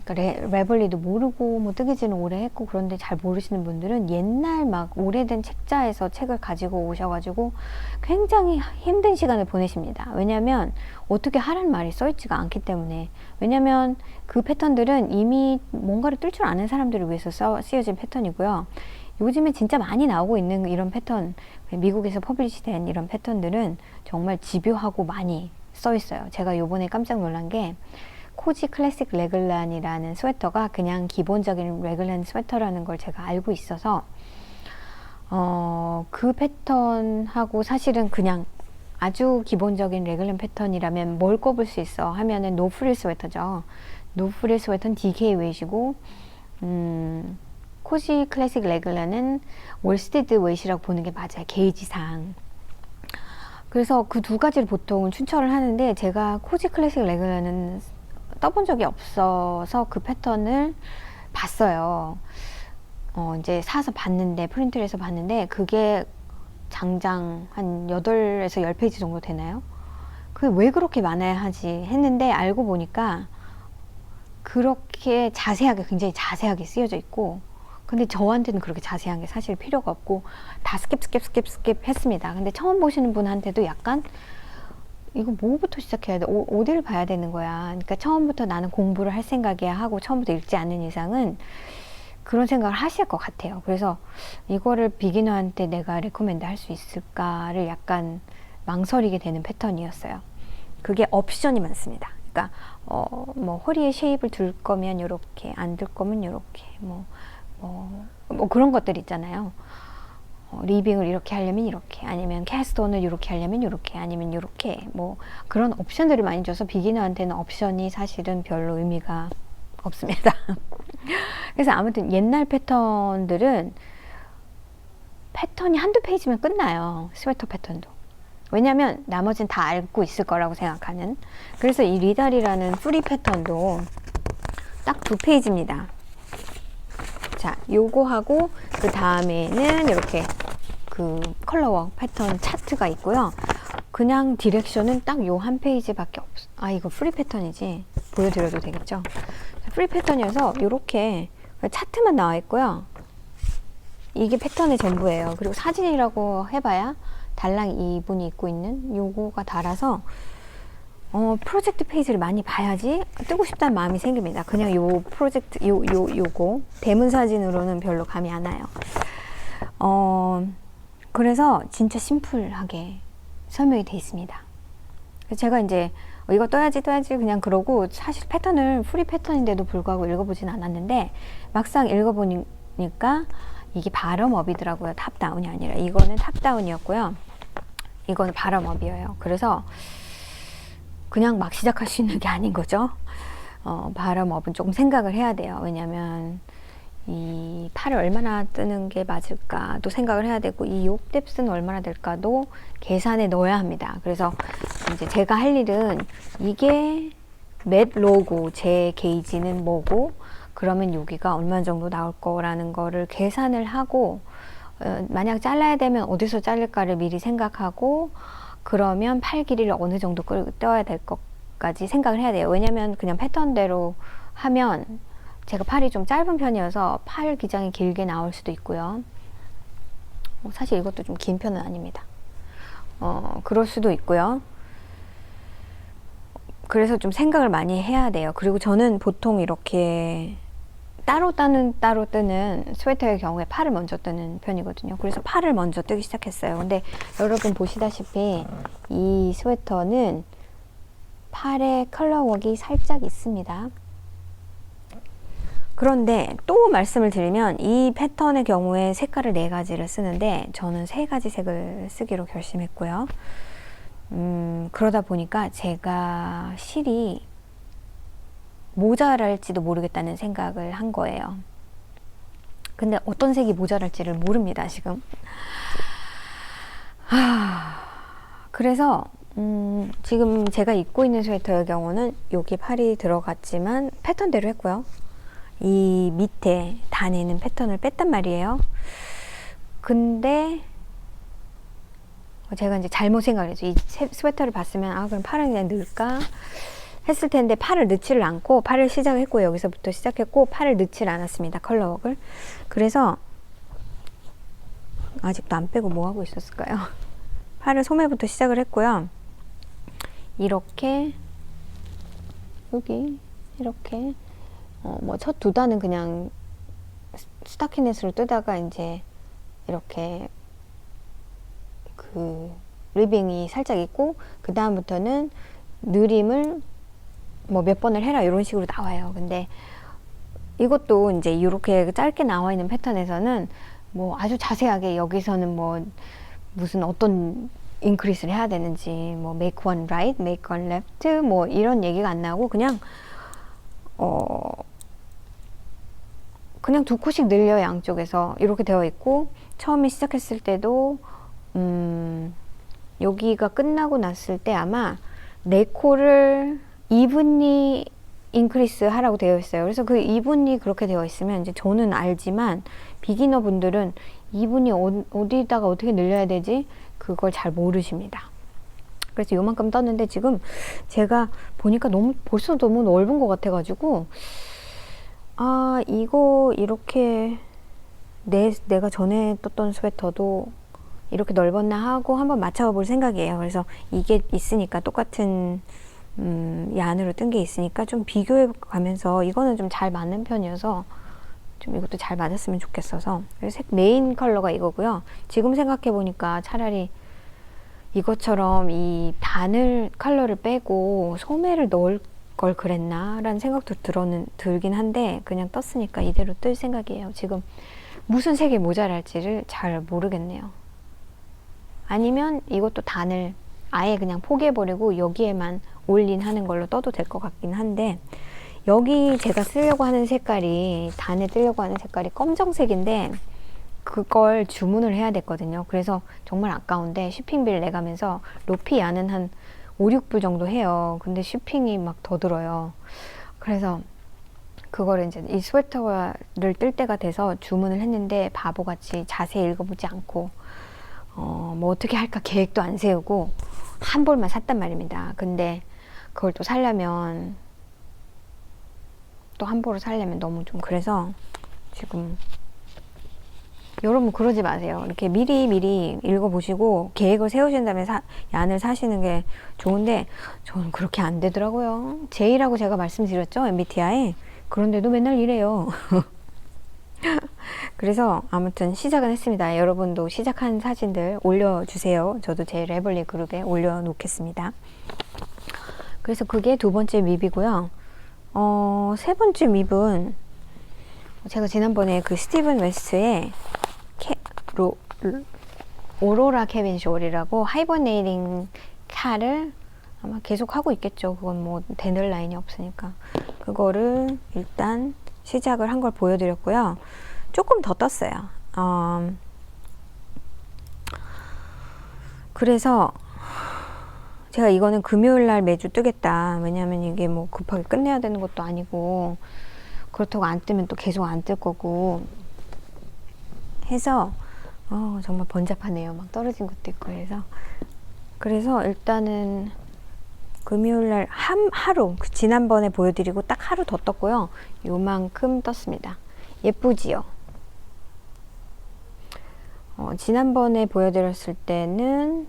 그러니까 레벌리도 모르고 뭐 뜨개질은 오래 했고 그런데 잘 모르시는 분들은 옛날 막 오래된 책자에서 책을 가지고 오셔가지고 굉장히 힘든 시간을 보내십니다. 왜냐면 어떻게 하라는 말이 써있지가 않기 때문에. 왜냐면 그 패턴들은 이미 뭔가를 뜰 줄 아는 사람들을 위해서 쓰여진 패턴이고요. 요즘에 진짜 많이 나오고 있는 이런 패턴, 미국에서 퍼블리시된 이런 패턴들은 정말 집요하고 많이 써 있어요. 제가 요번에 깜짝 놀란 게 코지 클래식 레글란이라는 스웨터가 그냥 기본적인 레글란 스웨터라는 걸 제가 알고 있어서 그 패턴하고 사실은 그냥 아주 기본적인 레글란 패턴이라면 뭘 꼽을 수 있어 하면은 노프릴 스웨터죠. 노프릴 스웨터는 DK 웨이시고 코지 클래식 레글란은 월스티드 웨이시라고 보는 게 맞아요. 게이지상. 그래서 그 두 가지를 보통 추천을 하는데 제가 코지 클래식 레글란은 떠본 적이 없어서 그 패턴을 봤어요. 이제 사서 봤는데, 프린트를 해서 봤는데 그게 장장 한 8에서 10페이지 정도 되나요? 그게 왜 그렇게 많아야 하지 했는데 알고 보니까 그렇게 자세하게, 굉장히 자세하게 쓰여져 있고, 근데 저한테는 그렇게 자세한 게 사실 필요가 없고 다 스킵 했습니다. 근데 처음 보시는 분한테도 약간 이거 뭐부터 시작해야 돼? 어디를 봐야 되는 거야? 그러니까 처음부터 나는 공부를 할 생각이야 하고 처음부터 읽지 않는 이상은 그런 생각을 하실 것 같아요. 그래서 이거를 비기너한테 내가 레코멘드 할 수 있을까를 약간 망설이게 되는 패턴이었어요. 그게 옵션이 많습니다. 그러니까 뭐 허리에 쉐입을 둘 거면 요렇게, 안 둘 거면 요렇게, 뭐 그런 것들 있잖아요. 리빙을 이렇게 하려면 이렇게, 아니면 캐스트온을 이렇게 하려면 이렇게, 아니면 이렇게, 뭐 그런 옵션들을 많이 줘서 비기너한테는 옵션이 사실은 별로 의미가 없습니다. 그래서 아무튼 옛날 패턴들은 패턴이 한두 페이지면 끝나요. 스웨터 패턴도. 왜냐면 나머지는 다 알고 있을 거라고 생각하는. 그래서 이 리달이라는 프리 패턴도 딱 2페이지입니다. 자, 요거하고 그 다음에는 이렇게 그 컬러웍 패턴 차트가 있고요. 그냥 디렉션은 딱 요 한 페이지밖에 없어. 이거 프리 패턴이지. 보여드려도 되겠죠? 프리 패턴이어서 요렇게 차트만 나와 있고요. 이게 패턴의 전부예요. 그리고 사진이라고 해봐야 달랑 이분이 입고 있는 요거가 달아서 프로젝트 페이지를 많이 봐야지 뜨고 싶다는 마음이 생깁니다. 그냥 요 프로젝트 요거 대문 사진으로는 별로 감이 안 와요. 그래서 진짜 심플하게 설명이 돼 있습니다. 제가 이제 이거 떠야지 그냥 그러고 사실 패턴을 프리 패턴인데도 불구하고 읽어보진 않았는데 막상 읽어보니까 이게 바텀업이더라고요. 탑다운이 아니라. 이거는 탑다운이었고요. 이거는 바텀업이에요. 그래서 그냥 막 시작할 수 있는 게 아닌 거죠. 바텀업은 조금 생각을 해야 돼요. 왜냐면 이 팔을 얼마나 뜨는 게 맞을까도 생각을 해야 되고, 이 욕 뎁스는 얼마나 될까도 계산에 넣어야 합니다. 그래서 이제 제가 할 일은 이게 맷 로고, 제 게이지는 뭐고, 그러면 여기가 얼마 정도 나올 거라는 거를 계산을 하고, 만약 잘라야 되면 어디서 자를까를 미리 생각하고, 그러면 팔 길이를 어느 정도 떼어야 될 것까지 생각을 해야 돼요. 왜냐면 그냥 패턴대로 하면 제가 팔이 좀 짧은 편이어서 팔 기장이 길게 나올 수도 있고요. 사실 이것도 좀 긴 편은 아닙니다. 그럴 수도 있고요. 그래서 좀 생각을 많이 해야 돼요. 그리고 저는 보통 이렇게 따로 뜨는 스웨터의 경우에 팔을 먼저 뜨는 편이거든요. 그래서 팔을 먼저 뜨기 시작했어요. 근데 여러분 보시다시피 이 스웨터는 팔에 컬러웍이 살짝 있습니다. 그런데 또 말씀을 드리면 이 패턴의 경우에 색깔을 4가지를 쓰는데 저는 3가지 색을 쓰기로 결심했고요. 그러다 보니까 제가 실이 모자랄지도 모르겠다는 생각을 한 거예요. 근데 어떤 색이 모자랄지를 모릅니다, 지금. 그래서 지금 제가 입고 있는 스웨터의 경우는 여기 팔이 들어갔지만 패턴대로 했고요. 이 밑에 단에는 패턴을 뺐단 말이에요. 근데 제가 이제 잘못 생각했죠. 이 스웨터를 봤으면 아 그럼 팔을 그냥 넣을까 했을 텐데 팔을 넣지를 않고 팔을 시작했고 여기서부터 시작했고 팔을 넣지를 않았습니다. 컬러웍을. 그래서 아직도 안 빼고 뭐 하고 있었을까요? 팔을 소매부터 시작을 했고요. 이렇게 여기 이렇게 뭐 첫 두 단은 그냥 스타키넷으로 뜨다가 이제 이렇게 그 리빙이 살짝 있고 그 다음부터는 느림을 뭐 몇 번을 해라 이런 식으로 나와요. 근데 이것도 이제 이렇게 짧게 나와 있는 패턴에서는 뭐 아주 자세하게 여기서는 뭐 무슨 어떤 인크리스를 해야 되는지 뭐 make one right, make one left 뭐 이런 얘기가 안 나오고 그냥 그냥 두 코씩 늘려요. 양쪽에서 이렇게 되어 있고 처음에 시작했을 때도 여기가 끝나고 났을 때 아마 네 코를 이분이 인크리스 하라고 되어 있어요. 그래서 그 이분이 그렇게 되어 있으면 이제 저는 알지만 비기너 분들은 이분이 어디다가 어떻게 늘려야 되지? 그걸 잘 모르십니다. 그래서 요만큼 떴는데 지금 제가 보니까 벌써 너무 넓은 것 같아가지고 아 이거 이렇게 내가 전에 떴던 스웨터도 이렇게 넓었나 하고 한번 맞춰볼 생각이에요. 그래서 이게 있으니까 똑같은 이 안으로 뜬 게 있으니까 좀 비교해 가면서 이거는 좀 잘 맞는 편이어서 좀 이것도 잘 맞았으면 좋겠어서 그래서 메인 컬러가 이거고요. 지금 생각해 보니까 차라리 이것처럼 이 바늘 컬러를 빼고 소매를 넣을 걸 그랬나 라는 생각도 들긴 한데 그냥 떴으니까 이대로 뜰 생각이에요. 지금 무슨 색이 모자랄지를 잘 모르겠네요. 아니면 이것도 단을 아예 그냥 포기해버리고 여기에만 올인하는 걸로 떠도 될 것 같긴 한데 여기 제가 쓰려고 하는 색깔이 단에 뜨려고 하는 색깔이 검정색인데 그걸 주문을 해야 됐거든요. 그래서 정말 아까운데 쇼핑비를 내가면서 로피야는 한 5, 6불 정도 해요. 근데 쇼핑이 막 더 들어요. 그래서 그거를 이제 이 스웨터를 뜰 때가 돼서 주문을 했는데 바보같이 자세히 읽어보지 않고 뭐 어떻게 할까 계획도 안 세우고 한 벌만 샀단 말입니다. 근데 그걸 또 사려면 또 한 벌을 사려면 너무 좀 그래서 지금 여러분 그러지 마세요. 이렇게 미리 읽어보시고 계획을 세우신 다음에 얀을 사시는 게 좋은데 저는 그렇게 안 되더라고요. J라고 제가 말씀드렸죠. MBTI. 그런데도 맨날 이래요. 그래서 아무튼 시작은 했습니다. 여러분도 시작한 사진들 올려주세요. 저도 제 레블리 그룹에 올려놓겠습니다. 그래서 그게 두 번째 밉이고요. 세 번째 밉은 제가 지난번에 그 스티븐 웨스트의 오로라 캐빈 숄이라고 하이버네이팅 칼을 아마 계속 하고 있겠죠. 그건 뭐 되늘 라인이 없으니까 그거를 일단 시작을 한 걸 보여드렸고요. 조금 더 떴어요. 그래서 제가 이거는 금요일날 매주 뜨겠다. 왜냐면 이게 뭐 급하게 끝내야 되는 것도 아니고 그렇다고 안 뜨면 또 계속 안 뜰 거고 해서 정말 번잡하네요. 막 떨어진 것도 있고 그래서 일단은 금요일날 하루 지난번에 보여드리고 딱 하루 더 떴고요. 요만큼 떴습니다. 예쁘지요? 지난번에 보여드렸을 때는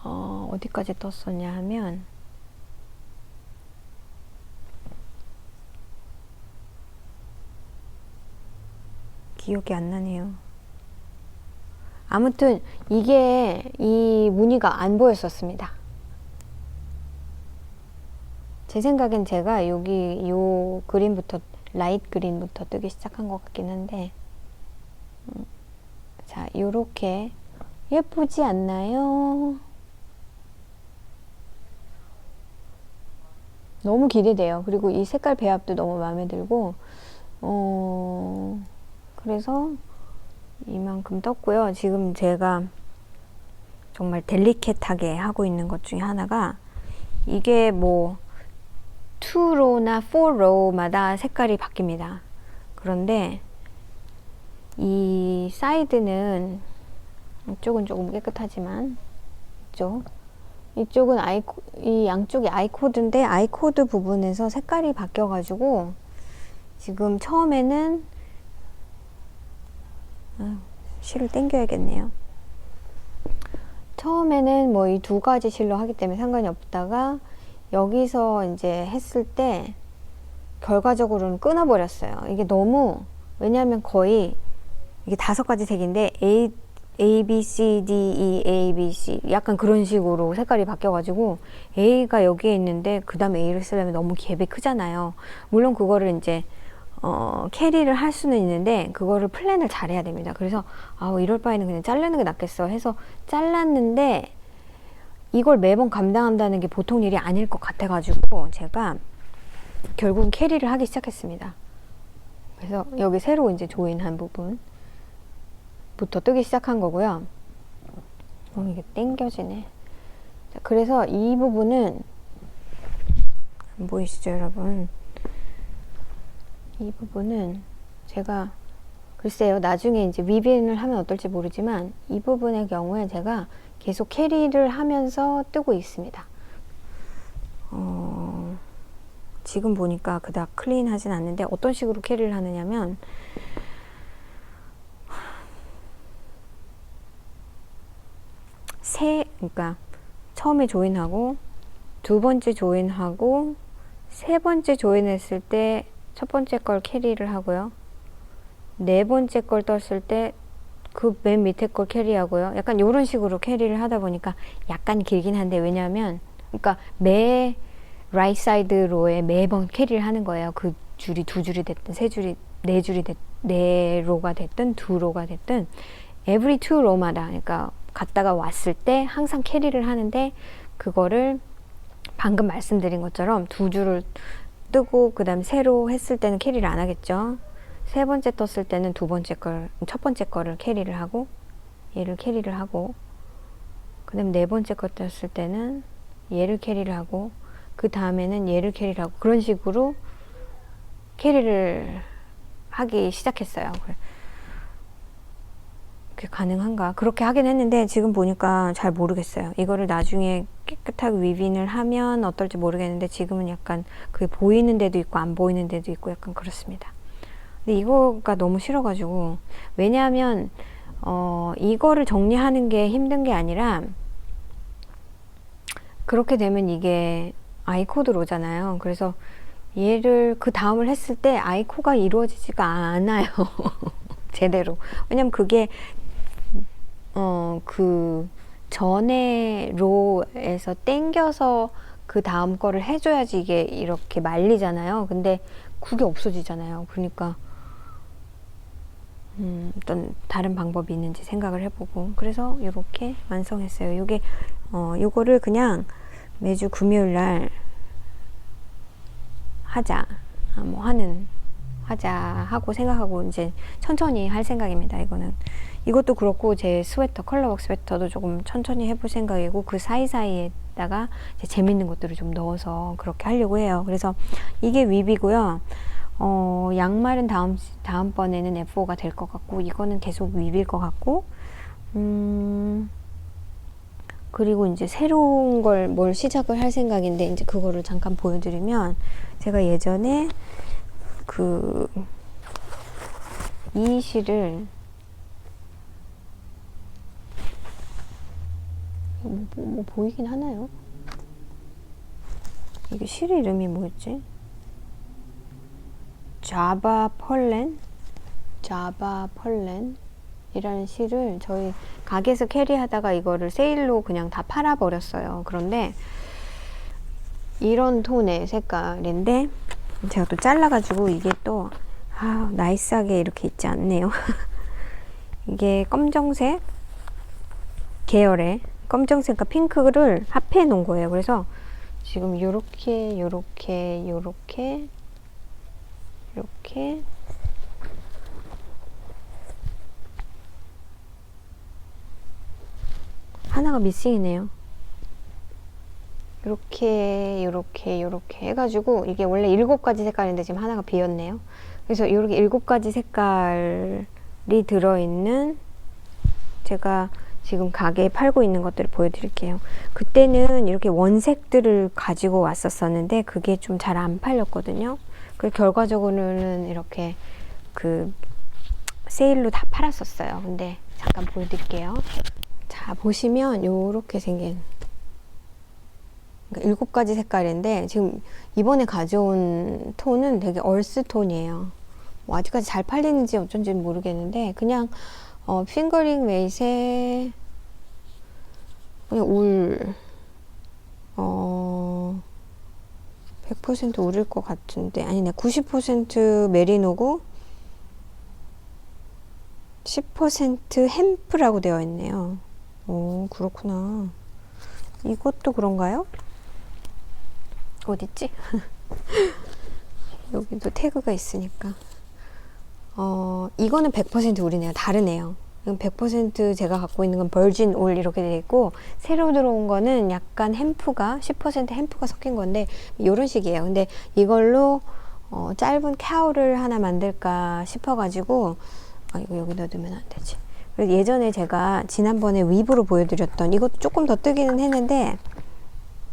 어디까지 떴었냐 하면 기억이 안 나네요. 아무튼 이 무늬가 안 보였었습니다. 제 생각엔 제가 여기 요 그린부터 라이트 그린부터 뜨기 시작한 것 같긴 한데 자 요렇게 예쁘지 않나요? 너무 기대돼요. 그리고 이 색깔 배합도 너무 마음에 들고, 그래서 이만큼 떴고요. 지금 제가 정말 델리케트하게 하고 있는 것 중에 하나가, 이게 뭐 2로나 4로마다 색깔이 바뀝니다. 그런데 이 사이드는, 이쪽은 조금 깨끗하지만 이쪽은 이 양쪽이 아이코드인데, 아이코드 부분에서 색깔이 바뀌어 가지고 지금 처음에는 실을 당겨야겠네요. 처음에는 뭐 이 두 가지 실로 하기 때문에 상관이 없다가 여기서 이제 했을 때 결과적으로는 끊어버렸어요. 이게 너무, 왜냐하면 거의 이게 5가지 색인데 A, B, C, D, E, A, B, C 약간 그런 식으로 색깔이 바뀌어가지고 A가 여기에 있는데 그 다음에 A를 쓰려면 너무 갭이 크잖아요. 물론 그거를 이제 캐리를 할 수는 있는데 그거를 플랜을 잘 해야 됩니다. 그래서 이럴 바에는 그냥 자르는 게 낫겠어 해서 잘랐는데, 이걸 매번 감당한다는 게 보통 일이 아닐 것 같아가지고 제가 결국은 캐리를 하기 시작했습니다. 그래서 여기 새로 이제 조인한 부분부터 뜨기 시작한 거고요. 이게 당겨지네. 자, 그래서 이 부분은 안 보이시죠, 여러분? 이 부분은 제가 글쎄요, 나중에 이제 위빙을 하면 어떨지 모르지만 이 부분의 경우에 제가 계속 캐리를 하면서 뜨고 있습니다. 지금 보니까 그닥 클린하진 않는데 어떤 식으로 캐리를 하느냐면, 그러니까 처음에 조인하고 두 번째 조인하고 세 번째 조인했을 때 첫 번째 걸 캐리를 하고요. 네 번째 걸 떴을 때 그 맨 밑에 걸 캐리하고요. 약간 이런 식으로 캐리를 하다 보니까 약간 길긴 한데, 왜냐하면 그러니까 매 라이트 사이드 로에 매번 캐리를 하는 거예요. 그 줄이 2줄이 됐든 3줄이 4줄이 됐든 4로가 됐든 2로가 됐든 every 2로마다, 그러니까 갔다가 왔을 때 항상 캐리를 하는데, 그거를 방금 말씀드린 것처럼 2줄을 뜨고 그 다음 새로 했을 때는 캐리를 안 하겠죠. 세 번째 떴을 때는 첫 번째 거를 캐리를 하고, 얘를 캐리를 하고, 그 다음 네 번째 거 떴을 때는 얘를 캐리를 하고, 그 다음에는 얘를 캐리를 하고, 그런 식으로 캐리를 하기 시작했어요. 그게 가능한가? 그렇게 하긴 했는데 지금 보니까 잘 모르겠어요. 이거를 나중에 깨끗하게 위빙을 하면 어떨지 모르겠는데, 지금은 약간 그게 보이는 데도 있고 안 보이는 데도 있고 약간 그렇습니다. 근데 이거가 너무 싫어가지고, 왜냐하면 이거를 정리하는 게 힘든 게 아니라, 그렇게 되면 이게 아이코드로 오잖아요. 그래서 얘를 그 다음을 했을 때 아이코가 이루어지지가 않아요. 제대로. 왜냐면 그게 그 전에 로에서 땡겨서 그 다음 거를 해줘야지 이게 이렇게 말리잖아요. 근데 그게 없어지잖아요. 그러니까 어떤 다른 방법이 있는지 생각을 해보고, 그래서 이렇게 완성했어요. 이게 요거를 그냥 매주 금요일 날 하자 하고 생각하고 이제 천천히 할 생각입니다. 이것도 그렇고 제 스웨터, 컬러웍 스웨터도 조금 천천히 해볼 생각이고, 그 사이사이에다가 이제 재밌는 것들을 좀 넣어서 그렇게 하려고 해요. 그래서 이게 윕이고요. 양말은 다음번에는 F5가 될 것 같고, 이거는 계속 윕일 것 같고, 그리고 이제 새로운 뭘 시작을 할 생각인데, 이제 그거를 잠깐 보여드리면, 제가 예전에 이 실을 뭐 보이긴 하나요? 이게 실 이름이 뭐였지? 자바 펄렌 이라는 실을 저희 가게에서 캐리하다가 이거를 세일로 그냥 다 팔아버렸어요. 그런데 이런 톤의 색깔인데 제가 또 잘라가지고, 이게 또 나이스하게 이렇게 있지 않네요. 이게 검정색, 계열의 검정색과 핑크를 합해 놓은 거예요. 그래서 지금 요렇게 요렇게 요렇게 이렇게 하나가 미싱이네요. 요렇게 요렇게 요렇게 해가지고 이게 원래 7가지 색깔인데 지금 하나가 비었네요. 그래서 이렇게 7가지 색깔이 들어있는, 제가 지금 가게에 팔고 있는 것들을 보여드릴게요. 그때는 이렇게 원색들을 가지고 왔었었는데 그게 좀 잘 안 팔렸거든요. 그래서 결과적으로는 이렇게 그 세일로 다 팔았었어요. 근데 잠깐 보여드릴게요. 자, 보시면 요렇게 생긴, 그러니까 7가지 색깔인데 지금 이번에 가져온 톤은 되게 얼스 톤이에요. 뭐 아직까지 잘 팔리는지 어쩐지 모르겠는데 그냥 핑거링 웨이트에 그냥 울 100% 울일 것 같은데, 아니네, 90% 메리노고 10% 햄프라고 되어 있네요. 오, 그렇구나. 이것도 그런가요? 어딨지? 여기도 태그가 있으니까. 이거는 100% 울이네요. 다르네요. 이건 100% 제가 갖고 있는 건 버진 올 이렇게 되어 있고, 새로 들어온 거는 약간 햄프가 10% 햄프가 섞인 건데 이런 식이에요. 근데 이걸로 짧은 카우를 하나 만들까 싶어가지고, 이거 여기 넣어두면 안 되지. 그래서 예전에 제가 지난번에 위브로 보여드렸던 이것도 조금 더 뜨기는 했는데,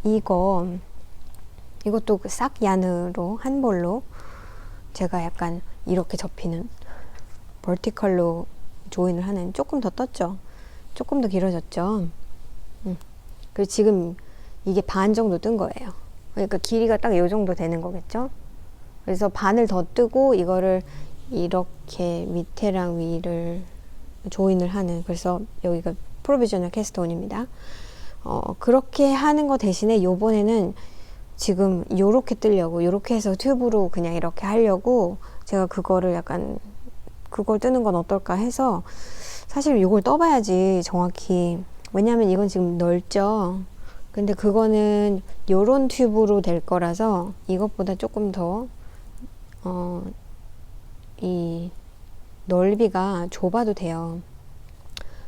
이것도 그 싹 야느로 한 볼로 제가 약간 이렇게 접히는 버티컬로 조인을 하는, 조금 더 떴죠. 조금 더 길어졌죠. 그리고 지금 이게 반 정도 뜬 거예요. 그러니까 길이가 딱 이 정도 되는 거겠죠. 그래서 반을 더 뜨고 이거를 이렇게 밑에랑 위를 조인을 하는, 그래서 여기가 프로비저널 캐스트온입니다. 그렇게 하는 거 대신에 요번에는 지금 요렇게 뜨려고, 요렇게 해서 튜브로 그냥 이렇게 하려고 제가 그거를 약간, 그걸 뜨는 건 어떨까 해서, 사실 이걸 떠봐야지 정확히, 왜냐면 이건 지금 넓죠. 근데 그거는 요런 튜브로 될 거라서 이것보다 조금 더 이 넓이가 좁아도 돼요.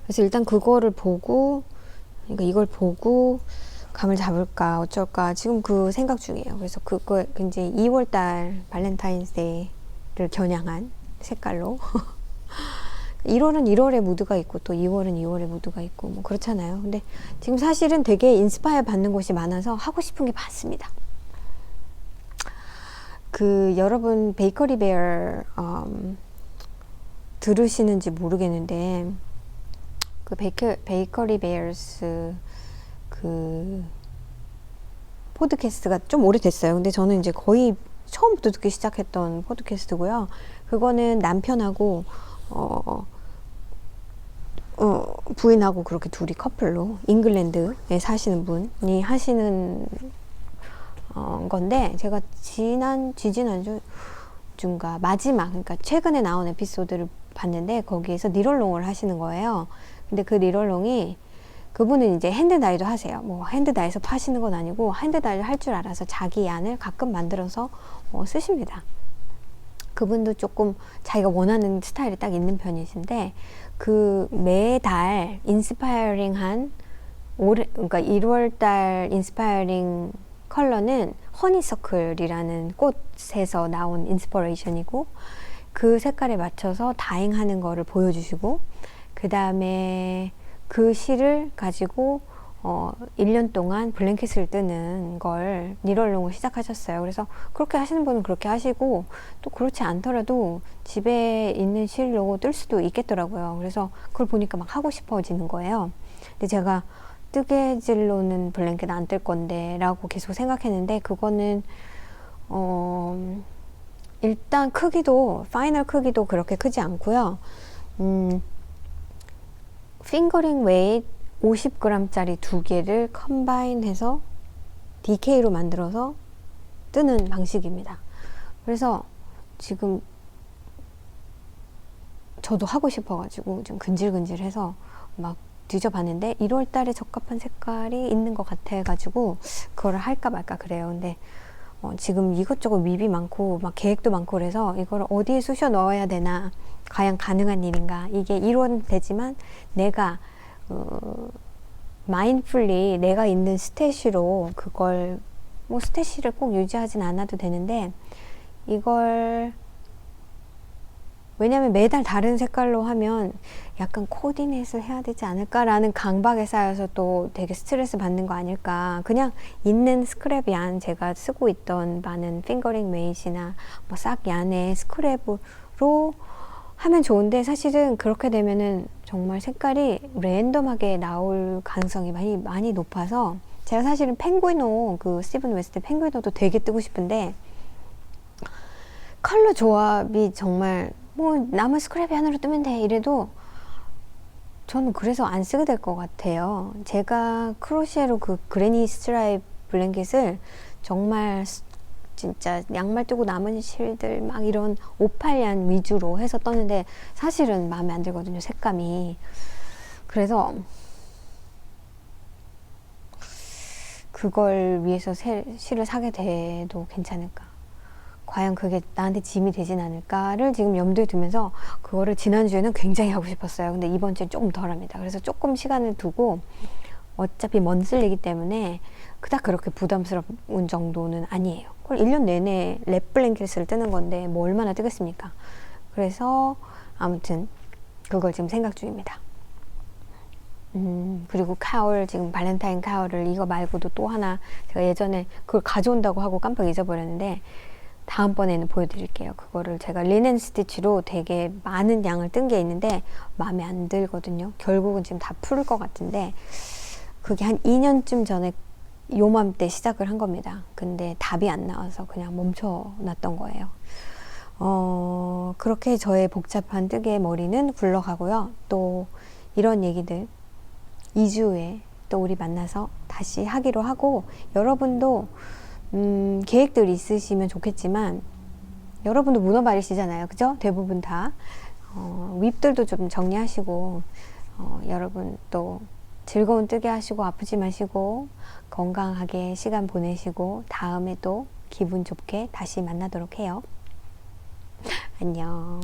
그래서 일단 그거를 보고, 그러니까 이걸 보고 감을 잡을까 어쩔까 지금 그 생각 중이에요. 그래서 그거 이제 2월달 발렌타인스데이를 겨냥한 색깔로 1월은 1월의 무드가 있고 또 2월은 2월의 무드가 있고 뭐 그렇잖아요. 근데 지금 사실은 되게 인스파이어 받는 곳이 많아서 하고 싶은 게 많습니다. 여러분 베이커리 베어 들으시는지 모르겠는데, 그 베이커리 베어스 그 포드캐스트가 좀 오래됐어요. 근데 저는 이제 거의 처음부터 듣기 시작했던 포드캐스트고요. 그거는 남편하고 부인하고 그렇게 둘이 커플로 잉글랜드에 사시는 분이 하시는 건데, 제가 지지난주인가 마지막, 그러니까 최근에 나온 에피소드를 봤는데 거기에서 니럴롱을 하시는 거예요. 근데 그 니럴롱이, 그분은 이제 핸드다이도 하세요. 뭐 핸드다이에서 파시는 건 아니고 핸드다이를 할 줄 알아서 자기 안을 가끔 만들어서 쓰십니다. 그분도 조금 자기가 원하는 스타일이 딱 있는 편이신데, 그 매달 인스파이어링한 그러니까 1월달 인스파이어링 컬러는 허니서클이라는 꽃에서 나온 인스퍼레이션이고, 그 색깔에 맞춰서 다잉하는 거를 보여주시고, 그 다음에 그 실을 가지고 1년 동안 블랭킷을 뜨는 걸 니럴롱을 시작하셨어요. 그래서 그렇게 하시는 분은 그렇게 하시고, 또 그렇지 않더라도 집에 있는 실로 뜰 수도 있겠더라고요. 그래서 그걸 보니까 막 하고 싶어지는 거예요. 근데 제가 뜨개질로는 블랭킷 안 뜰 건데 라고 계속 생각했는데, 그거는 일단 크기도, 파이널 크기도 그렇게 크지 않고요. 핑거링 웨이트 50g짜리 2개를 컴바인해서 DK로 만들어서 뜨는 방식입니다. 그래서 지금 저도 하고 싶어가지고 좀 근질근질해서 막 뒤져봤는데 1월 달에 적합한 색깔이 있는 것 같아가지고 그거를 할까 말까 그래요. 근데 지금 이것저것 밉이 많고 막 계획도 많고 그래서 이걸 어디에 쑤셔 넣어야 되나, 과연 가능한 일인가, 이게 이론 되지만 내가 마인드풀리 내가 있는 스탯으로 그걸 뭐 스탯을 꼭 유지하진 않아도 되는데, 이걸 왜냐면 매달 다른 색깔로 하면 약간 코디네이트를 해야 되지 않을까라는 강박에 쌓여서 또 되게 스트레스 받는 거 아닐까. 그냥 있는 스크랩 얀, 제가 쓰고 있던 많은 핑거링 메이지나 뭐 싹 얀의 스크랩으로 하면 좋은데, 사실은 그렇게 되면은 정말 색깔이 랜덤하게 나올 가능성이 많이 높아서, 제가 사실은 펭구이노, 그 스티븐 웨스트 펭구이노도 되게 뜨고 싶은데 컬러 조합이 정말 뭐 남은 스크랩 얀으로 뜨면 돼 이래도 저는 그래서 안 쓰게 될 것 같아요. 제가 크로시에로 그 그레니 스트라이프 블랭켓을 정말 진짜 양말 뜨고 남은 실들 막 이런 오팔얀 위주로 해서 떴는데 사실은 마음에 안 들거든요, 색감이. 그래서 그걸 위해서 실을 사게 돼도 괜찮을까, 과연 그게 나한테 짐이 되진 않을까를 지금 염두에 두면서 그거를 지난주에는 굉장히 하고 싶었어요. 근데 이번 주엔 조금 덜합니다. 그래서 조금 시간을 두고, 어차피 먼슬리기 때문에 그닥 그렇게 부담스러운 정도는 아니에요. 그걸 1년 내내 랩 블랭켓을 뜨는 건데 뭐 얼마나 뜨겠습니까. 그래서 아무튼 그걸 지금 생각 중입니다. 그리고 카울, 지금 발렌타인 카울을 이거 말고도 또 하나 제가 예전에 그걸 가져온다고 하고 깜빡 잊어버렸는데 다음번에는 보여드릴게요. 그거를 제가 리넨 스티치로 되게 많은 양을 뜬 게 있는데 마음에 안 들거든요. 결국은 지금 다 풀을 것 같은데, 그게 한 2년쯤 전에 요맘때 시작을 한 겁니다. 근데 답이 안 나와서 그냥 멈춰놨던 거예요. 그렇게 저의 복잡한 뜨개의 머리는 굴러가고요. 또 이런 얘기들 2주 후에 또 우리 만나서 다시 하기로 하고, 여러분도 계획들 있으시면 좋겠지만, 여러분도 문어발이시잖아요, 그죠? 대부분 다 윗들도 좀 정리하시고, 여러분 또 즐거운 뜨개 하시고 아프지 마시고 건강하게 시간 보내시고 다음에 또 기분 좋게 다시 만나도록 해요. 안녕.